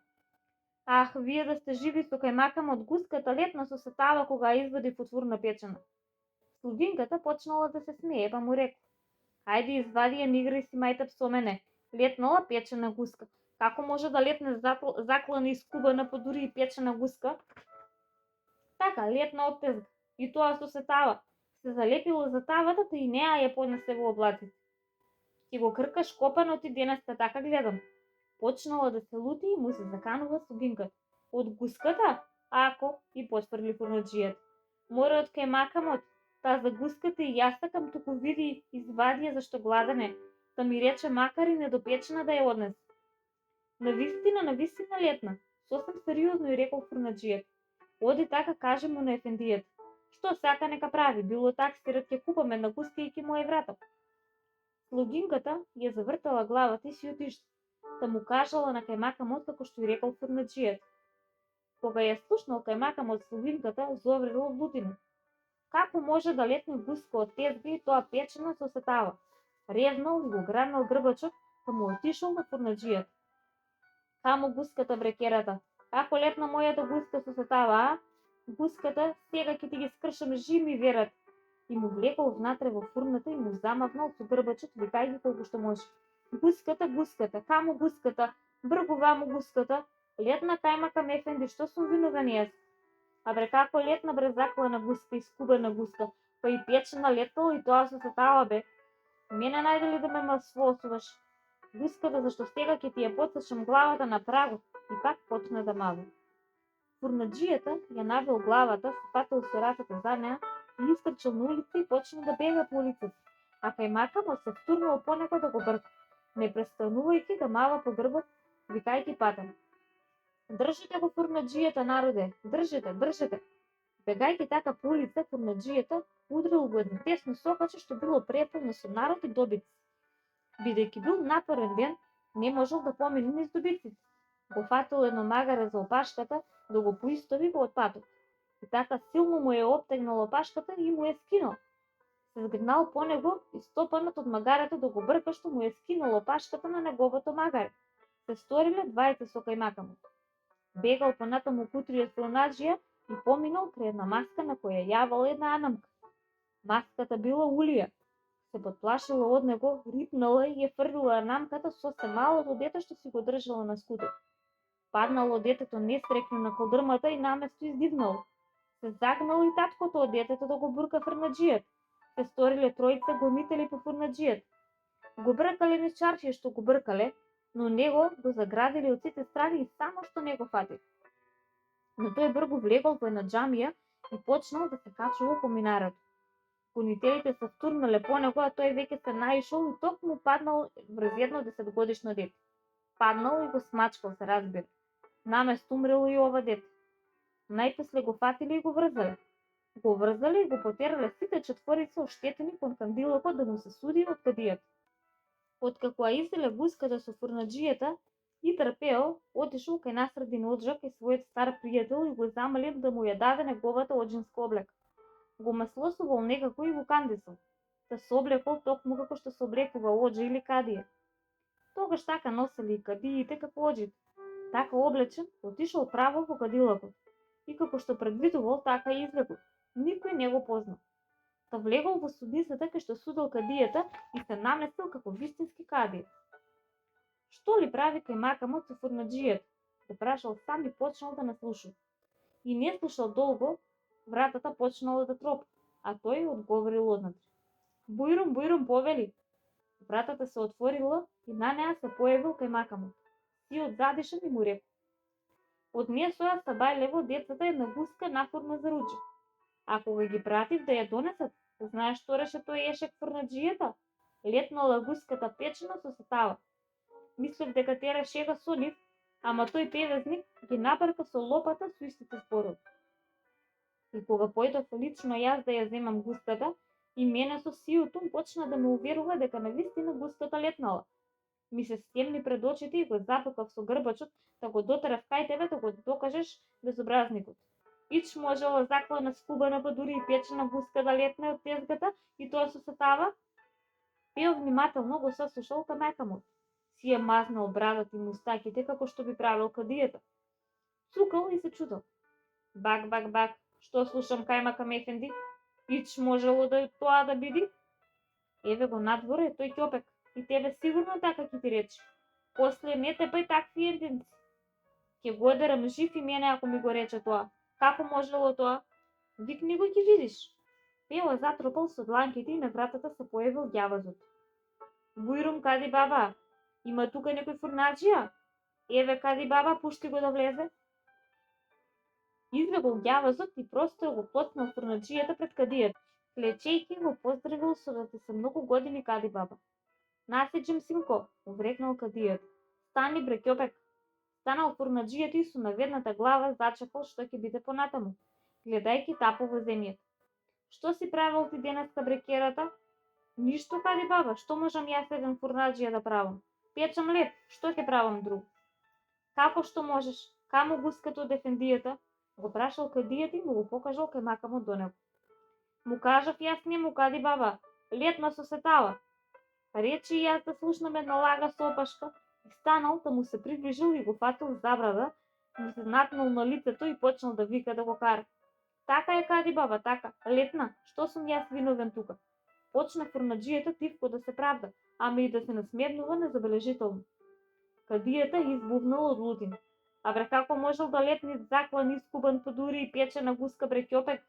Ах, вие да сте живи со кај макамот, гуската летна со сетава кога ја извадив од фурна печена. Слугинката почнала да се смее, па му рекла: Ајде извади ја, не играј си мајтап со мене. Летнала печена гуска. Како може да летне заклана и скубана, па дури и печена гуска? Така, летна од тезга. И тоа со сетава. Се залепила за тавата, та и неа ја поднесе во облаците. Ќе го кркаш копанот и денеска, така гледам. Почнала да се лути и му се заканува слугинката. Од гуската? Ако, и потврли фурнаџијата. Мора од кај макамот. Та за гуската и јас сакам, туку види, извади ја зашто гладен е. Та ми рече макар и недопечена да ја однесе. Навистина летна. Сосем сериозно и рекол фурнаџијата. Оди така каже му на ефендијата. Што сака нека прави, било таксират ќе купам една гуска и ќе му ја вратам. Слугинката ја завртала главата и си отишла. Та му кажала на кајмакамот како што и рекол фурнаџијата. Кога ја слушнал кајмакамот слугинката, зоврел од лутина. Како може да летне гуска од тезга и тоа печена со сетава? Ревнал и го гранал грбачот, па му отишол на фурнаџијата. Каму гуската, брекерата? Како летна мојата гуска со сетава, а? Гуската, сега ќе ти ги скршам жими верат. И му влекол внатре во фурната и му замавнал со грбачот, викајќи колку што може. Гуската, каму гуската? Бргу ваму гуската. Летна кајмакам ефенди, што сум виновен јас? Абре како летна бре заклана гуска и скубена гуска, па и печена летала и тоа со сетава бе. Мене најде ли да ме свосуваш? Гуската зашто сега ќе ти ја потсечам главата на прагот и пак почна да мава. Фурнаџијата ја навел главата, фатил со рацете за неа и искрчал на улица и почна да бега по улицата, а кајмакамот се втурнал по него да го брка, не престанувајќи да мава по грбот, викајќи патам. Држите го фурнаџијата, народе, држите. Бегајќи така по улица, фурнаџијата удрил во едно тесно сокаче што било преполно со народ и добитци. Бидејќи бил напорен ден, не можел да помине низ добитците. Го фатил едно магаре за опашката да го поистови од патот. И така силно му е оптегнал опашката и му е скинал. Се згрнал по него и стопанот од магарето да го брка што му е скинал опашката на неговото магаре. Се сториле двајца со кајмакамот. Бегал понатаму кутриот фурнаџија и поминал крај една маска на која јавала една анамка. Маската била улија. Се подплашила од него, рипнала и ја фрлила анамката сосем малото дете што си го држала на скутот. Паднало детето несрекно на колдрмата и наместо издивнало. Се загнал и таткото од детето да го бурка фурнаџијата. Се сториле тројца гонители по фурнаџијата. Го бркале низ чаршија што го бркале, но него го заградили од сите страни и само што не го фатили. Но тој бргу влегол во една џамија и почнал да се качува по минарето. Гонителите се втурнале по него, а тој веќе се наишол и токму паднал врз едно 10-годишно дете. Паднал и го смачкал, се разбира. Наместо умрело и ова дете. Најпосле го фатили и го врзале. Го врзале и го потерале сите четворица оштетени кон кандилокот да му се суди од кадијата. Откако ја изделе гуската со фурнаџијата, и трпео, отишол кај Насредин оджа кај својот стар пријател и го замолил да му ја даде неговата оџинска облека. Го маслосувал некако и го кандисал, да се облекол токму како што се облекува оџа или кадија. Тогаш така носели и кадиите како оџите. Така облечен, отишол право во кадилокот. И како што предвидувал, така и излегол. Никој не го познал. Та влегол во судницата кај што судел кадијата и се наместил како вистински кадија. Што ли прави кајмакамот со фурнаџијата? Се прашал сам и почнал да наслушува. И не слушал долго, вратата почнала да тропа, а тој одговорил однатре. Бујрум, повели, Вратата се отворила и на неа се појавил кајмакамот. Сиот задишан и му рекол: однесоа стабајлево децата една гуска нафурна за ручек. А кога ги пратив да ја донесат, знаеш што реше тој ешек фурнаџијата? Летнала гуската печена со сатава. Мислев дека тера шега со нив, ама тој певезник ги напрка со лопата со истите зборови. И кога појдов лично јас да ја земам гуската, и мене со сиот ум почна да ме уверува дека навистина гуската летнала. Ми се стемни пред очите и го запукав со грбачот да го дотерав кај тебе да го докажеш безобразникот. Ич можела заклана скубана па дури и печена гуска да летне од тезгата и тоа со сатава? Пео внимателно го саслушал кајмакамот. Си ја мазнал брадата и мустаките како што би правил кадијата. Цукал и се чудел. Бак, бак, бак, што слушам кајмакам ефенди? Ич можело да тоа да биди? Еве го надворе тој ќопек. И тебе сигурно така ќе ти рече. После не те пај такви енденци. Ќе го одерам жив и мене ако ми го рече тоа. Како можело тоа? Викни го ќе видиш. Пео затропал со дланките и на вратата се појавил ѓавазот. Бујрум, кади баба? Има тука некој фурнаџија? Еве кади баба, пушти го да влезе. Избегол ѓавазот и просто го плотнал фурнаџијата пред кадијата. Клечејки го поздравил со да ти се многу години кади баба. Наседжим, синко, уврекнал кадијата. Стани бре ќопек. Станал фурнаџијата и со наведната глава зачекал што ќе биде понатаму, гледајќи тапо во земјата. Што си правил ти денеска бре керата? Ништо, кади баба, што можам јас еден фурнаџија да правам? Печам леп, што ќе правам друго? Како што можеш? Каму гуската од ефендијата? Го прашал кадијата и му го покажал кајмакамот до него. Му кажав јас нему, кади баба, летна со сетава. Речи и јас да слушнам една лага со опашка, и станал да му се приближил и го фатил за брада, му се натнал на лицето и почнал да вика да го кара. Така е, кади баба, така, летна, што сум јас виновен тука? Почна фурнаџијата тивко да се правда, ама и да се насмевнува незабележително. Кадијата избувнал од лутин. А бре, како можел да летни заклан, искубан по дури и печена гуска бре ќопек?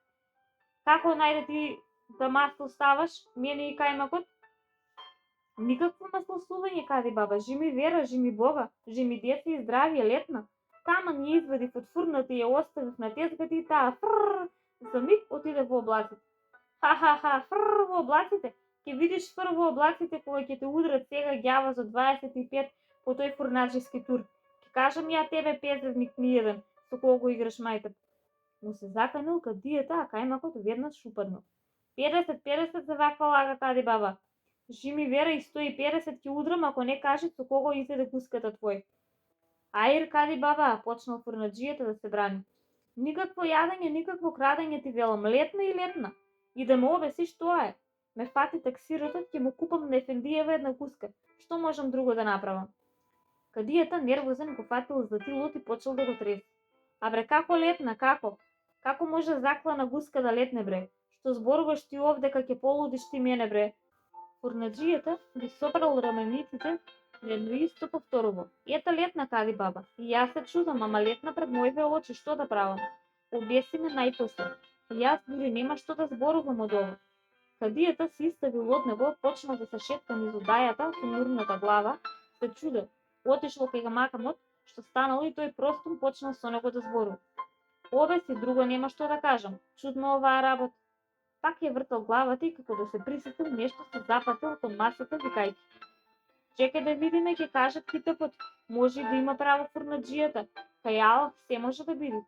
Како најде ти да масло ставаш, мене и кајмакот? Никакво маслосување, кади баба, жими вера, жими Бога, жими деца и здравје летна. Таман ја извадив од фурната и ја оставив на тезгата и таа за миг отиде во облаците. Ха, во облаците. Ќе видиш во облаците кога ќе те удрат сега ѓава за 25 по тој фурнаџиски тур. Ќе кажам ја тебе пезевник ниеден, со кого го играш мајтап. Му се заканил кадијата, а кајмакот веднаш упаднал. 50 за ваква лага, кади баба. Жими вера и 150 ќе удрам ако не кажеш со кого изеде гуската твој. Аир, кади баба, почнал фурнаџијата да се брани. Никакво јадење, никакво крадење ти велам, летна и летна. И да ме обесиш, тоа е. Ме фати таксиротот, ќе му купам на ефендијева една гуска. Што можам друго да направам? Кадијата нервозен го фатил златилот и почел да го тресе. А бре, како летна, како? Како може заклана гуска да летне, бре? Што зборуваш ти овдека ќе полудиш ти мене, бре? Фурнаџијата ги сопрал рамениците едно исто повторува. Ета летна, кади баба. И јас се чудам, ама летна пред моите очи, што да правам? Обеси ме најпосле. Јас дури нема што да зборувам од ова. Кадијата се иставил од него, почнал да се шетка низ одајата со нурната глава, се чудел. Отишол кај кајмакамот, што станало и тој простум почнал со него да зборува. Обеси, друго нема што да кажам. Чудно оваа работа. Пак ја вртал главата и како да се присетил, нешто се запатил кон масата викајќи. Чекај да видиме, ќе кажат китапот. Може и да има право фурнаџијата. Кај Аллах се може да биде.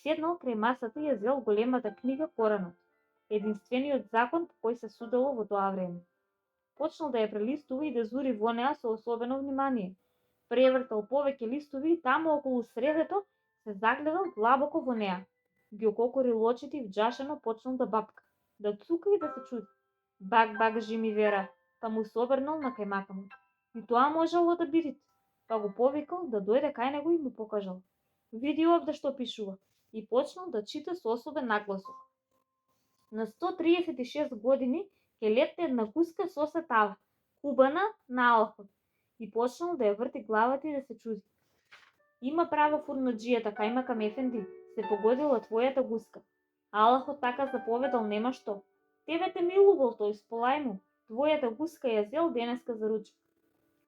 Седнал крај масата и ја зел големата книга Коранот. Единствениот закон по кој се судело во тоа време. Почнал да ја прелистува и да зури во неа со особено внимание. Превртал повеќе листови и таму околу средето се загледал длабоко во неа. Ги ококорил очите и вџашено почнал да бапка, да цука и да се чуди. Бак, жими вера, па му се обрнал на кајмакамот. И тоа можело да биде. Па го повикал да дојде кај него и му покажал. Види овде што пишува. И почнал да чита со особен нагласок. На 136 години ќе летне една гуска со сетава, кубана на Аллахот. И почнал да ја врти главата и да се чуди. Има право фурнаџијата, кајмакам ефенди, се погодила твојата гуска. Аллахот така заповедал, нема што. Тебе те милувал тој, сполај му. твојата гуска ја зел денеска за ручек.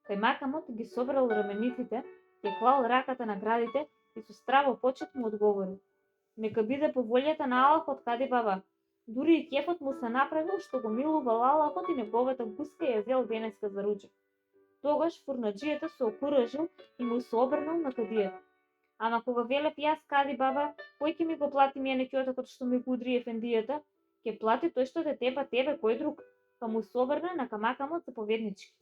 Кајмакамот ги собрал рамениците, ја клал раката на градите и со страво почет му одговорил: нека биде по волјата на Аллахот, кади баба. Дури и кефот му се направил што го милувал Аллахот и неговата гуска ја зел денеска за ручек. Тогаш фурнаџијата се окуражил и му се обрнал на кадијата. Ама кога велев јас, кади баба, кој ќе ми го плати мене ќотокот што ми го удри ефендијата? Ќе плати тој што те тепа тебе, кој друг? Па му се обрна на Камакамот заповеднички: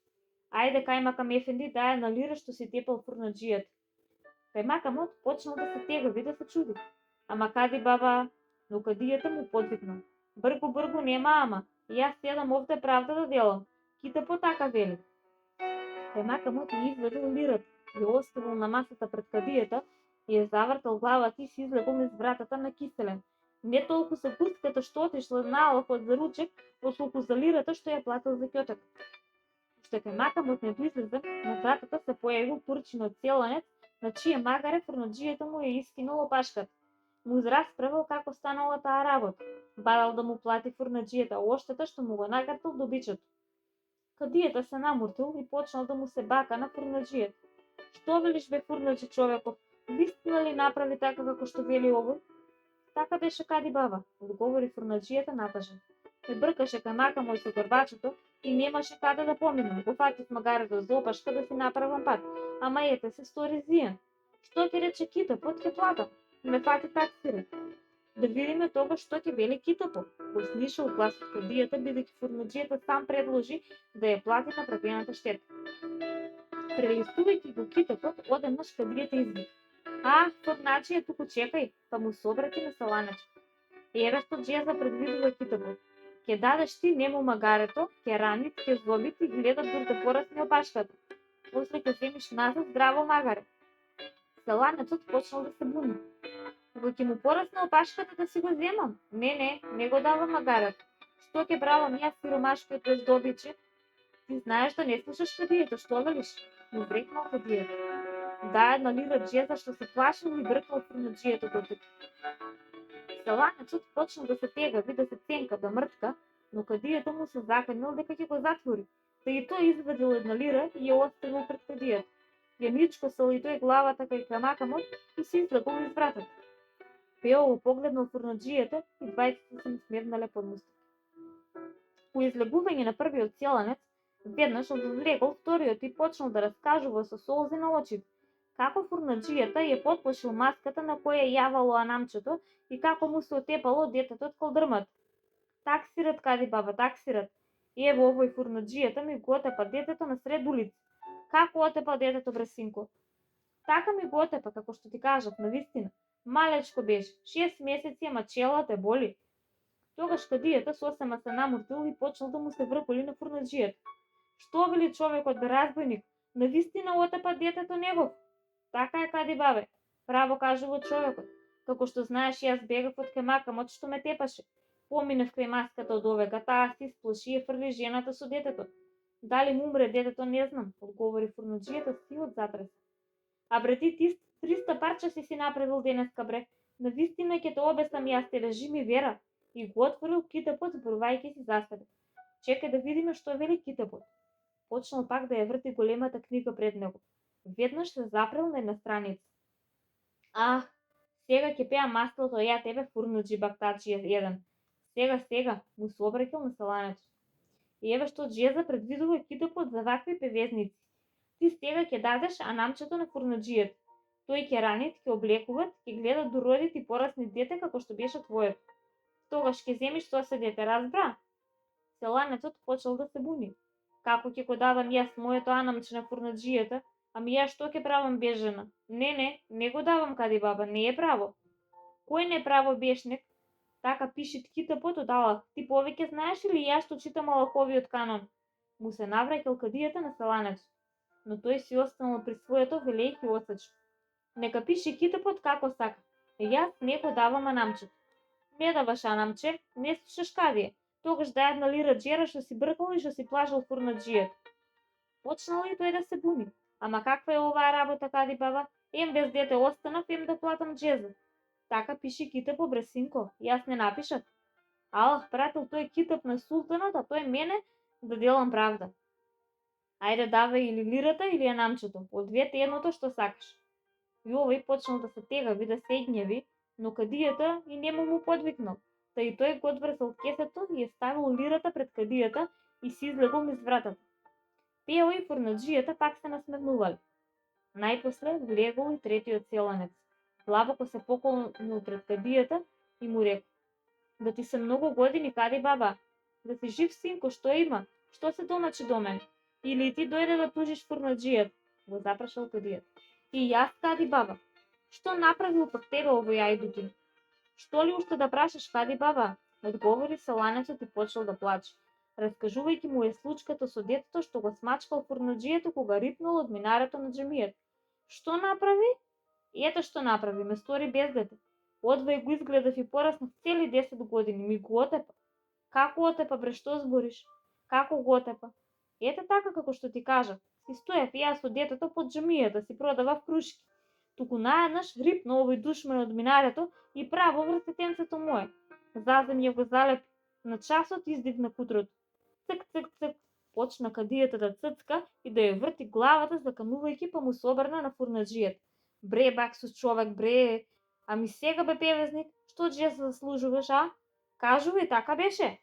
ајде Кајмакам ефенди, дај на лира што си тепал фурнаџијата. Кајмакамот почнал да се тегави, да се чуди. Ама кади баба, но кадијата му подвикнал: бргу, бргу, нема ама, јас седам овде правда да делам, китапот така вели. Кајмакамот ја извадил лирата, ја оставил на масата пред кадијата, ја завртал главата и се излегол низ вратата на киселен. Не толку за гуската што отишла на Аллахот за ручек, отколку за лирата што ја платил за ќоток. Уште Кајмакамот не доизлезе, на вратата се појавил турчинот селанец, на чие магаре фурнаџијата му ја искинал опашката. Му израсправил како станала таа работа, барал да му плати фурнаџијата оштета што му го нагатил добичето. Кадијата се намуртил и почнал да му се бака на фурнаџијата. Што велиш бе фурнаџи човеков, вистина ли направи така како што вели овој? Така беше кади баба, одговори фурнаџијата натажен. Ме бркаше Кајмакамот со горбачето и немаше каде да поминам. Го фатив магарето за опашка да си направам пат, ама ете се стори зијан. Што ќе рече китапот, ќе платам. Ме фати таксират. Да видиме тогаш што ќе вели китапот. Го слишал гласот кадијата, бидејќи фурнаџијата сам предложи да ја плати направената штета. Прелистувајќи го китапот, одеднаш кадијата извика: фурнаџија, туку чекај, па му се обрати на селанечот. Еве што џеза предвидува китапот. Ќе дадеш ти нему магарето, ќе ранит, ќе злобит и гледа дур да порасне опашката. После ќе земиш назад здраво магаре. Селанецот почнал да се буни. Кога ќе му порасне опашката да си го земам? Не го давам магарето. Што ќе правам јас сиромашкиот без добиче? Ти знаеш да не слушаш кадијата, што велиш? Му брекнал кадијата. Да, една лира џеза што се плашил и бркнал фурнаџијата дотук. Селанецот почнал да се тегави, да се ценка, да мртка, но кадијата му се заканил дека ќе го затвори. Та и тој извадил една лира и ја оставил пред кадијата. Ја ничкосал и тој главата кај Кајмакамот и се излегол низ вратата. Пеово погледнал фурнаџијата и двајцата се смевнале под мустак. По излегување на првиот селанец, веднаш одвлегол вториот и почнал да раскажува со солзи на очите како фурнаџијата ја потплашил маската на која јавало анамчето и како му се отепало детето од калдрмат. Таксират, кади баба, таксират. Ево овој фурнаџијата ми го отепа детето на сред улица. Како отепа детето, бре синко? Така ми го отепа, како што ти кажав, навистина. Малечко беше, 6 месеци, ама чела те боли. Тогаш кадијата сосема се намуртил и почнал да му се врколи на фурнаџијата. Што вели човекот, бе разбойник? Навистина отепа детето негов. Така е, кади бабе, право кажува човекот. Како што знаеш, јас бегав од Кајмакамот што ме тепаше. Поминав кај маската од овека, таа се исплаши и ја фрли жената со детето. Дали му умре детето, не знам, одговори фурнаџијата си од затрес. А бре ти 300 парча си направил денеска, бре. Навистина ќе те обесам јас, те режи ми вера. И го отворил китапот, зборувајќи си за себе. Чекај да видиме што вели китапот. Почнал пак да ја врти големата книга пред него. Веднаш се запрел на една страница. Сега ќе пеа маслото ја тебе фурнаџи бактачи еден. Сега, му се обраќал на селанецот. И еве што џеза предвидува китапот за вакви певезници. Ти сега ќе дадеш анамчето на фурнаџијата. Тој ќе ранит, ќе облекуват, ќе гледат до родит и порасни дете како што беше твоето. Тогаш ќе земиш соседете, разбра? Селанецот почел да се буни. Како ќе го давам јас моето анамче на фурнаџијата? Ами јас што ќе правам без жена? Не го давам, кади баба, не е право. Кој не право бешнек? Така пиши китапот од Аллах. Ти повеќе знаеш или јас што читам Аллаховиот канон? Му се навраќал кадијата на селанецот, но тој си останал при своето, велејќи осечко. Нека пиши китапот како сака. Јас не го давам анамчето. Не даваш анамче, не слушаш кади е. Тогаш дај една лира џера што си бркал и што си плажал фурнаџијата. Почнал и тој да се буни. Ама каква е оваа работа, кади баба? Ем без дете останав, ем да платам џеза. Така пиши китапот, бре синко, јас не напишав. Аллах пратил тој китап на султанот, а тој мене да делам правда. Ајде давај или лирата или јанамчето, од двете едното што сакаш. И овој почнал да се тегави, да се гневи, но кадијата и нему му подвикнал. Та и тој го одврзал кесето и ја ставил лирата пред кадијата и се излегол низ вратата. Пео и фурнаџијата пак се насмевнувале. Најпосле влегол и третиот селанец. Длабоко се поколнил пред кадијата и му рекол: да ти се многу години, кади баба? Да си жив, синко, што има? Што се домачи до мене? Или ти дојде да тужиш фурнаџијата? Го запрашал кадијата. И јас, кади баба? Што направил пак тебе овој ајдутин? Што ли уште да прашаш, кади баба? Одговори селанецот и почел да плаче, раскажувајќи му е случката со детето што го смачкал фурнаџијата кога рипнал од минарето на џамијата. Што направи? Ето што направи, ме стори без дете. Одвај го изгледав и пораснав цели 10 години, ми го отепа. Како отепа, бре, што збориш? Како го отепа? Ете така како што ти кажа. Си стоев и јас со детето под џамијата, си продавав крушки. Туку наеднаш рипна овој душман од минарето и право врз детенцето мое. Зазем ја го залепи. На часот издигна кутрото. Цк, цк, цк. Почна кадијата да ццка и да ја врти главата, заканувајќи, па му се обрна на фурнаџијата. Бре, баксус човек, бре. Ами сега, бе, певезник, што ќе се заслужуваш, а? Кажувај, така беше.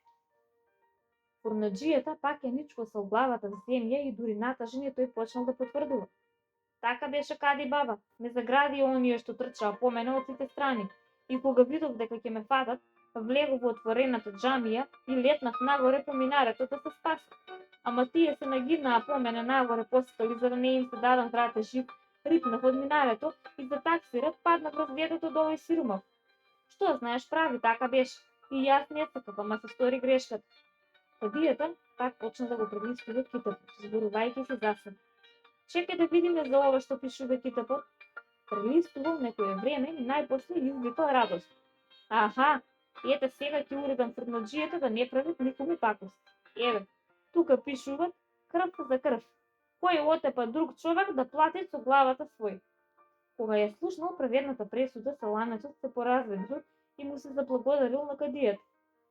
Фурнаџијата пак ја ничкосал главата в земја и дури натажен и тој почнал да потврдува. Така беше, кади баба, ме загради оние што трчаа по мене од сите страни. И кога видов дека ќе ме фатат, влегов во отворената џамија и летнав нагоре по минарето да се спасам. Ама тие се нагиднаа по мене нагоре по скали, за да не им се дадам врате жив, рипнав од минарето и за таксират паднав врз детето до овој сиромав. Што знаеш, прави, така беше. И јас не сакав, ама се стори грешката. Кадијата пак почна да го прелистува китапот, зборувајќи се за себе. Чекај да видиме за ова што пишува китапот. Прелистувал некое време и најпосле извикал радост. Аха, ете сега ќе уредам фурнаџијата да не прават никому пакост. Еве, тука пишува крв за крв. Кој отепа друг човек да плати со главата свој. Кога ја слушнал праведната пресуда, селанецот се поразведрил и му се заблагодарил на кадијата.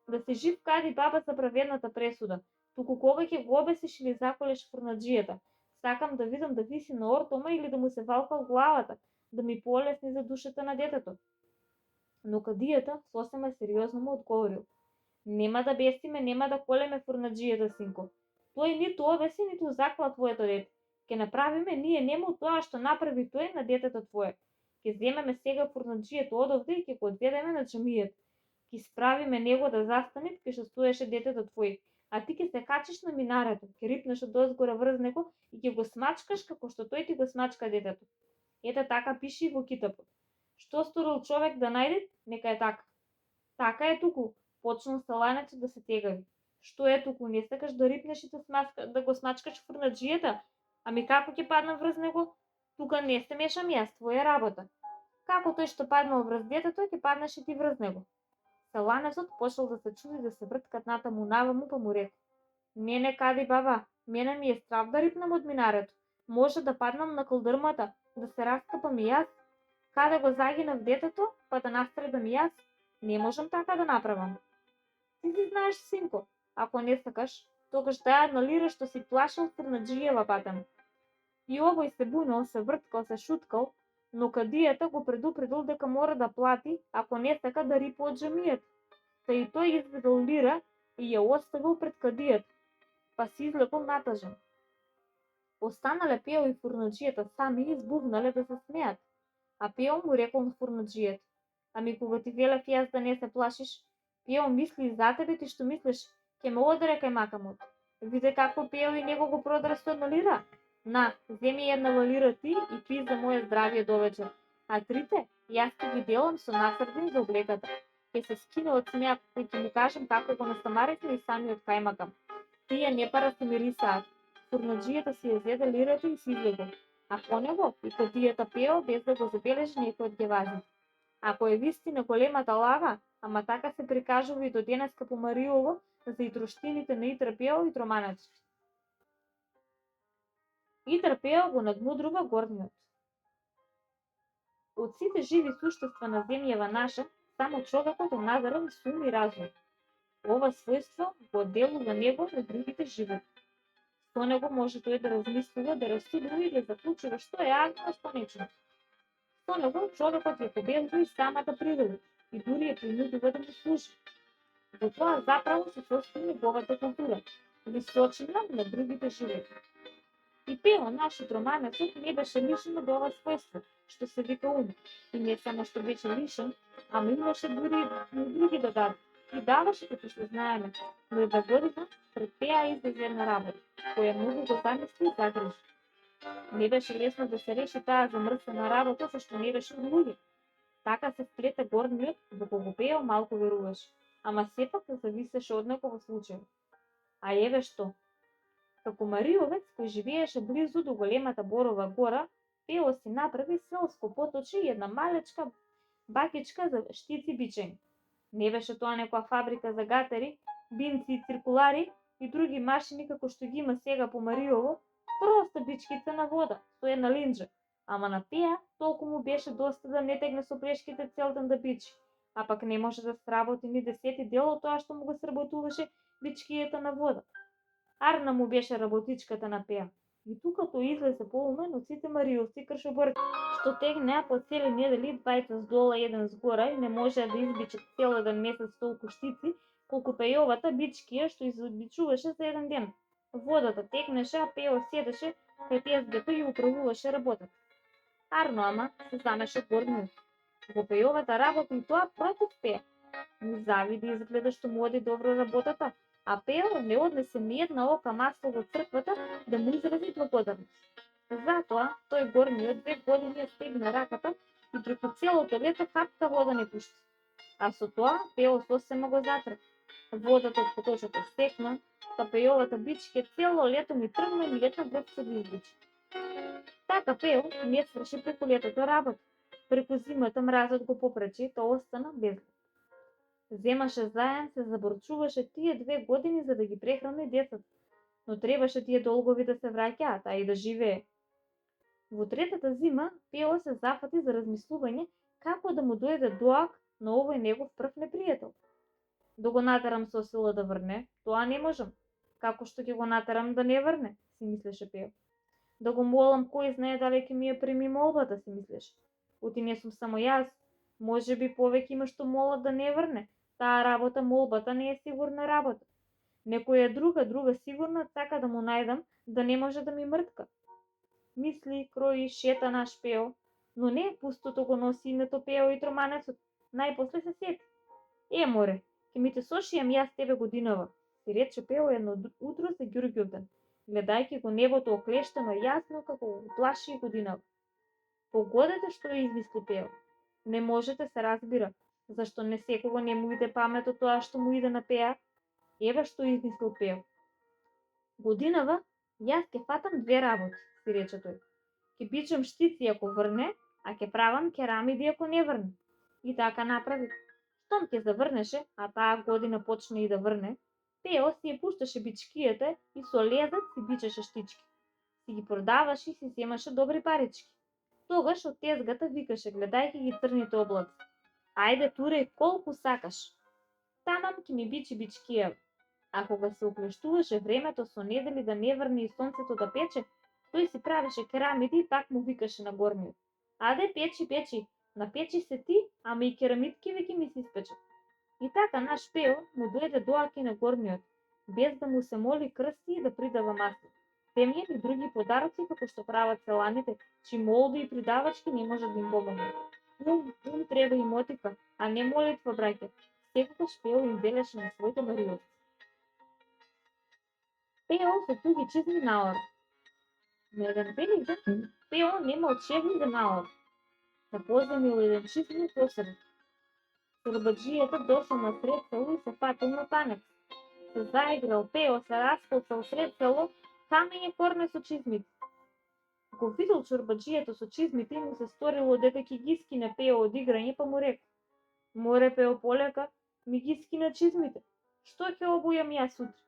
Да се жив, кади баба, за праведната пресуда. Туку кога ќе го обесиш или заколеш фурнаџијата, сакам да видам да виси на ортома или да му се валка од главата, да ми полесни за душата на детето. Но кадијата сосема сериозно му одговорил: нема да бесиме, нема да колеме фурнаџијата, синко. Тој ниту обеси, ниту закла твоето дете. Ке направиме ние нему тоа што направи тој на детето твое. Ке земеме сега фурнаџијата одовде и ке го одведеме на џамијата. Ки справиме него да застане кај што стоеше детето твој, а ти ќе се качиш на минарето, ќе рипнеш од озгора врз него и ќе го смачкаш како што тој ти го смачка детето. Ете така пише и во китапот. Што сторил човек да најде, нека е така. Така е туку, почнал селанецот да се тегави. Што е туку, не сакаш да рипнеш и да го смачкаш фурнаџијата? Ами како ќе падна врз него? Тука не се мешам јас, твоја работа. Како тој што паднал врз детето, ќе паднеш и ти врз него. Селанецот почел да се чуди, да се врткат натаму наваму, па му рекол: не, кади баба, мене ми е страв да рипнам од минарето. Може да паднам на калдрмата, да се раскапам и јас. Каде го загинав детето, па да настрадам и јас, не можам така да направам. Ти си знаеш, синко, ако не сакаш, тогаш дај една лира што си плашал фурнаџијава патем. И овој се бунал, се врткал, се шуткал, но кадијата го предупредил дека мора да плати ако не сака да рипа од џамијата. Та и тој изведал лира и ја оставил пред кадијата, па се излекол натажен. Останале Пео и фурнаџијата сами и избувнале да се смеат, а Пео му рекол на фурнаџијата: ами кога ти велев јас да не се плашиш, Пео мисли и за тебе, ти што мислиш, ќе ме одере кај макамот. Виде како Пео и него го продаре со една лира. На, земи една лира ти и пи за моје здравје довечер, а трите јас ќе ги делам со насрдин за облеката. Ќе се скине од смеак и ќе му кажам како го настамарихме и самиот кајмакам. Тие не пара се мирисаат. Фурнаџијата си ја зеде лирата и си излегол, а по него и кадијата Пео без да го забележи некој од ѓевазите. Ако е вистина големата лага, ама така се прикажува и до денеска по Мариово за итроштините на Итар Пео и Троманечки. Итар Пео го надмудрува горниот. Од сите живи суштества на земјава наша, само човекот е надарен с ум и разум. Ова својство го одделува него од другите животни. Со него може тој да размислува, да расудува и да заклучува што е агно, а што нечино. Со него човекот ја победува и самата природа и дури ја принудува да му служи. Во тоа заправо се состои неговата култура, височина на другите животни. И Пео, нашиот романецот, не беше лишен од ова својство, што се вика ум. И не само што беше лишен, ама имаше дури и други додатоци. И даваше, како што знаеме, но една година пред Пеа излезе една работа, која многу го замисли и загрижи. Не беше лесно да се реши таа замрсена работа, зашто не беше од луѓе. Така се вплета горниот, во кого Пео малку веруваше, ама сепак зависеше од него во случај. А еве што. Како мариовец кој живееше близу до големата Борова гора, Пео си направи селско поточе и една малечка бакичка за штици бичење. Не беше тоа некоја фабрика за гатери, бинци и циркулари и други машини како што ги има сега по Мариово, проста бичкица на вода со една линџа. Ама на Пеа толку му беше доста да не тегне со плешките цел ден да бичи, а пак не може да сработи ни 10 дел од тоа што му го сработуваше бичкијата на вода. Арна му беше работичката на Пеа. И тука тој излезе поумен од сите мариовци кршоборци, што тегнеа по цели недели двајца здола еден згора и не можеа да избичат цел еден месец толку штици, колку Пејовата бичкија што избичуваше за еден ден. Водата текнеше, а Пео седеше кај тезгата и управуваше работата. Арно ама се замеша горниот. Во Пејовата работа и тоа против Пеа. Му завиди изгледа што му оди добро работата, а Пео не однесе ни една ока масло во црквата да му изрази благодарност. Затоа тој горниот 2 години ја стегна раката и преку целото лето капка вода не пушти. А со тоа Пео сосема го затрпа. Водата од поточето стекна, па Пејовата бичке цело лето ми тргна ни една врвца да избичи. Така Пео не сврши преку летото работа. Преку зимата мразот го попречи, тоа остана без лет. Земаше заем, се заборчуваше тие 2 години за да ги прехрани децата, но требаше тие долгови да се враќаат, а и да живее. Во третата зима Пео се зафати за размислување како да му дојде доак на овој негов прв непријател. Да го натерам со сила да врне, тоа не можам. Како што ќе го натерам да не врне, си мислеше Пео. Да го молам, кој знае дали ќе ми ја прими молбата, си мислеше. Оти не сум само јас, може би повеќе има што молат да не врне. Таа работа, молбата не е сигурна работа. Некоја друга сигурна сака да му најдам, да не може да ми мртка. Мисли, крои, шета наш Пео, но не пустото го носи името Пео и романецот. Најпосле се сети. Море, ќе ми те сошијам јас тебе годинава, си рече Пео едно утро за Ѓурѓовден, гледајќи го небото оклештено јасно како го плаши и годинава. Погодете што ја измисли Пео. Не можете се разбира, зашто не секого не му иде памет од тоа што му иде на Пеа. Еве што измислил Пео. Годинава, јас ќе фатам 2 работи, си рече тој. Ќе бичам штици ако врне, а ќе правам керамиди ако не врне. И така направи. Штом ќе заврнеше, а таа година почна и да врне, Пео си ја пушташе бичкијата и со лезат си бичеше штички. Си ги продаваше и си земаше добри парички. Тогаш од тезгата викаше гледајќи ги црните облаци. Ајде туреј колку сакаш. Тамам ќе ми бичи бичкија. А кога се оклештуваше времето со недели да не врне и сонцето да пече, тој си правеше керамиди и пак му викаше на горниот. Аде печи, напечи се ти, ама и керамидки веќе ми се испечат. И така наш Пео му дојде доаки на горниот, без да му се моли крсти и да придава масло. Земјен и други подароци како што прават селаните, чи молби и придавачки не може да им помогне. Ум треба и мотика, а не молитва, браќа. Секогаш Пео им велеше на своите мариовци. Пео со туги чизми наор. На еден велик ден Пео немал чевли за наор. Да поземил еден чизми посред. Чорбаджијата дошол на сред село и се фатил на танец. Се заиграл Пео, се расколцал сред село, камење корне со чизмите. Го видел чорбаджијата со чизмите и му се сторило дека ќе ги скине Пео од играње, па му рекол: Море Пео полека, ми ги скина чизмите. Што ќе обујам јас утре?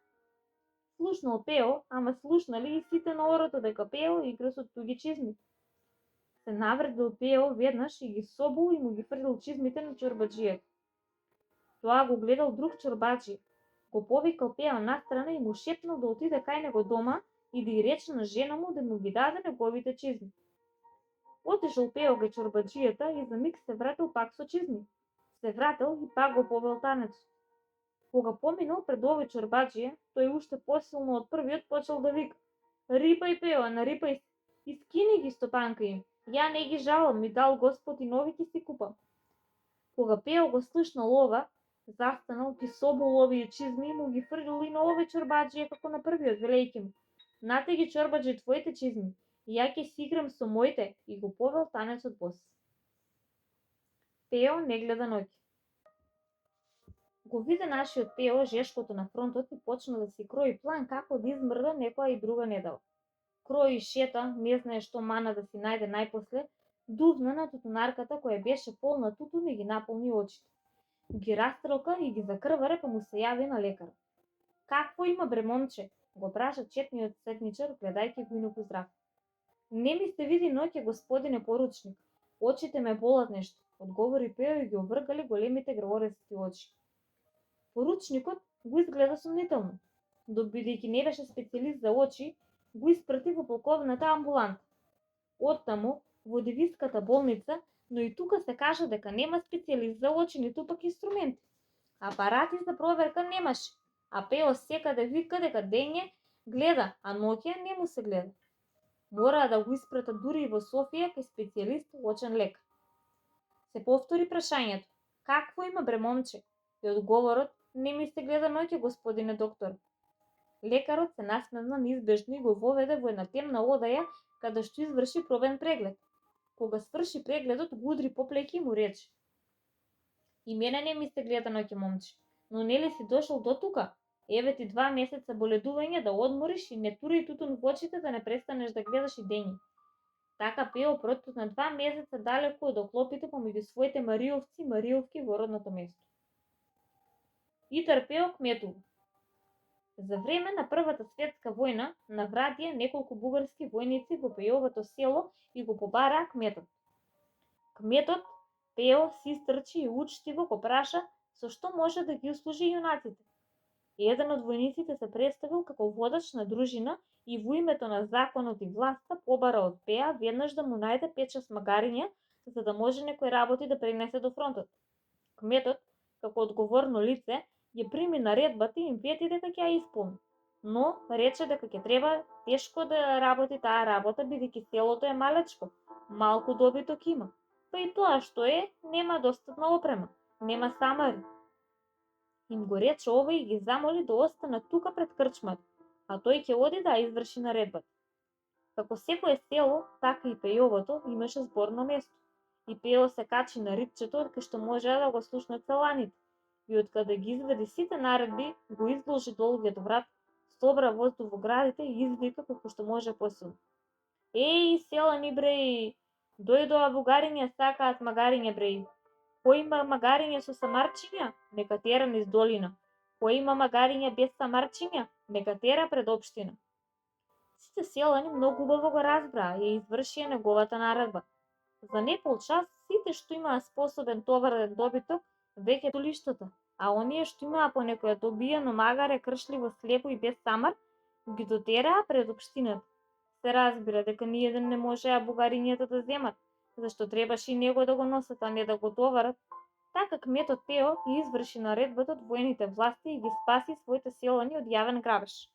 Слушнал Пео, ама слушнали и сите на орото дека Пео игра со туги чизми. Се навредил Пео веднаш и ги собул и му ги фрлил чизмите на чорбаджијата. Тоа го гледал друг чорбаджи Го повикал Пео настрана и му шепнал да отиде кај него дома и да ѝ рече на жена му да му ги даде неговите чизми. Отишол Пео кај чорбаджијата и за миг се вратил пак со чизми. Се вратил и пак го повел танецот. Кога поминал пред овој чорбаджија, тој уште посилно од првиот почел да вика: Рипај, Пео, нарипај се, искини ги стопанка им, ја не ги жалам, ми дал Господ и нови ќе си купам. Кога Пео го слушнал ова, застанал, ги собол овие чизми и му ги фрлил и на овој чорбаджија како на првиот, велејќи му: Нате ги чорбаджи твоите чизми, ја ќе си играм со моите, и го повел танецот бос. Пео не гледа ноќе. Го виде нашиот Пео жешкото на фронтот и почна да си крои план како да измрда некоја и друга недела. Крои, шета, не знае што мана да си најде најпосле, дувна на тутунарката која беше полна тутун и ги наполни очите. Ги растрелка и ги закрваре, па му се јави на лекар. Какво има бре момче? Го праша четниот сетничар, гледајќи го и на поздрав. Не ми се види ноќе, господине поручник. Очите ме болат нешто, одговори Пео и ги овргали големите граорески очи. Поручникот го изгледа сомнително. Бидејќи не беше специјалист за очи, го испрати во полковната амбуланта. Оттаму, во девиската болница, но и тука се кажа дека нема специјалист за очи, ниту пак инструменти. Апарати за проверка немаше, а Пео секаде вика дека дење гледа, а ноќе не му се гледа. Мораа да го испратат дури и во Софија кај специјалист очен лекар. Се повтори прашањето: Какво има бре момче? И одговорот: Не ми се гледа ноќе, господине доктор. Лекарот се насмевна неизбежно и го воведе во една темна одаја каде што изврши пробен преглед. Кога сврши прегледот, го удри по плеќи и му рече: И мене не ми се гледа ноќе, момче, но нели си дошол до тука? Еве ти 2 месеца боледување да одмориш и не тури тутун во очите да не престанеш да гледаш и дењи. Така Пео протекна 2 месеца далеку од оклопите помеѓу своите мариовци и мариовки во родното место. Итар Пео кметува. За време на Првата светска војна наврадија неколку бугарски војници во Пеовото село и го побараа кметот. Кметот Пео си истрчи и учтиво го праша со што може да ги услужи јунаците. Еден од војниците се представил како водач на дружина и во името на законот и власта побара од Пеа веднаш да му најде 5-6 магариња, за да може некои работи да пренесе до фронтот. Кметот, како одговорно лице, ја прими наредбата и им вети дека ќе ја исполни, но рече дека ќе треба тешко да работи таа работа бидејќи селото е малечко, малку добиток има. Па и тоа што е, нема достатна опрема, нема самари. Им го рече ова и ги замоли да останат тука пред крчмата, а тој ќе оди да изврши наредбата. Како секое село, така и Пејовото имаше зборно место. И Пео се качи на ридчето кај што можеа да го слушнат селаните. И откаде ги изведи сите наредби, го изложи долгиот врат, собра воздух во градите и извика колку што може посилно: Еј, селани бреј, дојдоа бугариња, сакаат магариња бреј. Кој има магариња со самарчиња, нека тера низ долина. Кој има магариња без самарчиња, нека тера пред општина. Сите селани многу убаво го разбраа и извршија неговата наредба. За непол час сите што имаа способен товарен добиток веќе толиштата, а оние што имаа по некоја добиено магаре кршливо слепо и без самар, ги дотераа пред општината. Се разбира дека ниеден не можеа бугарињата да земат, зашто требаше и него да го носат, а не да го товарат. Така кметот Пео и изврши наредбата од војните власти и ги спаси своите селани од јавен грабеж.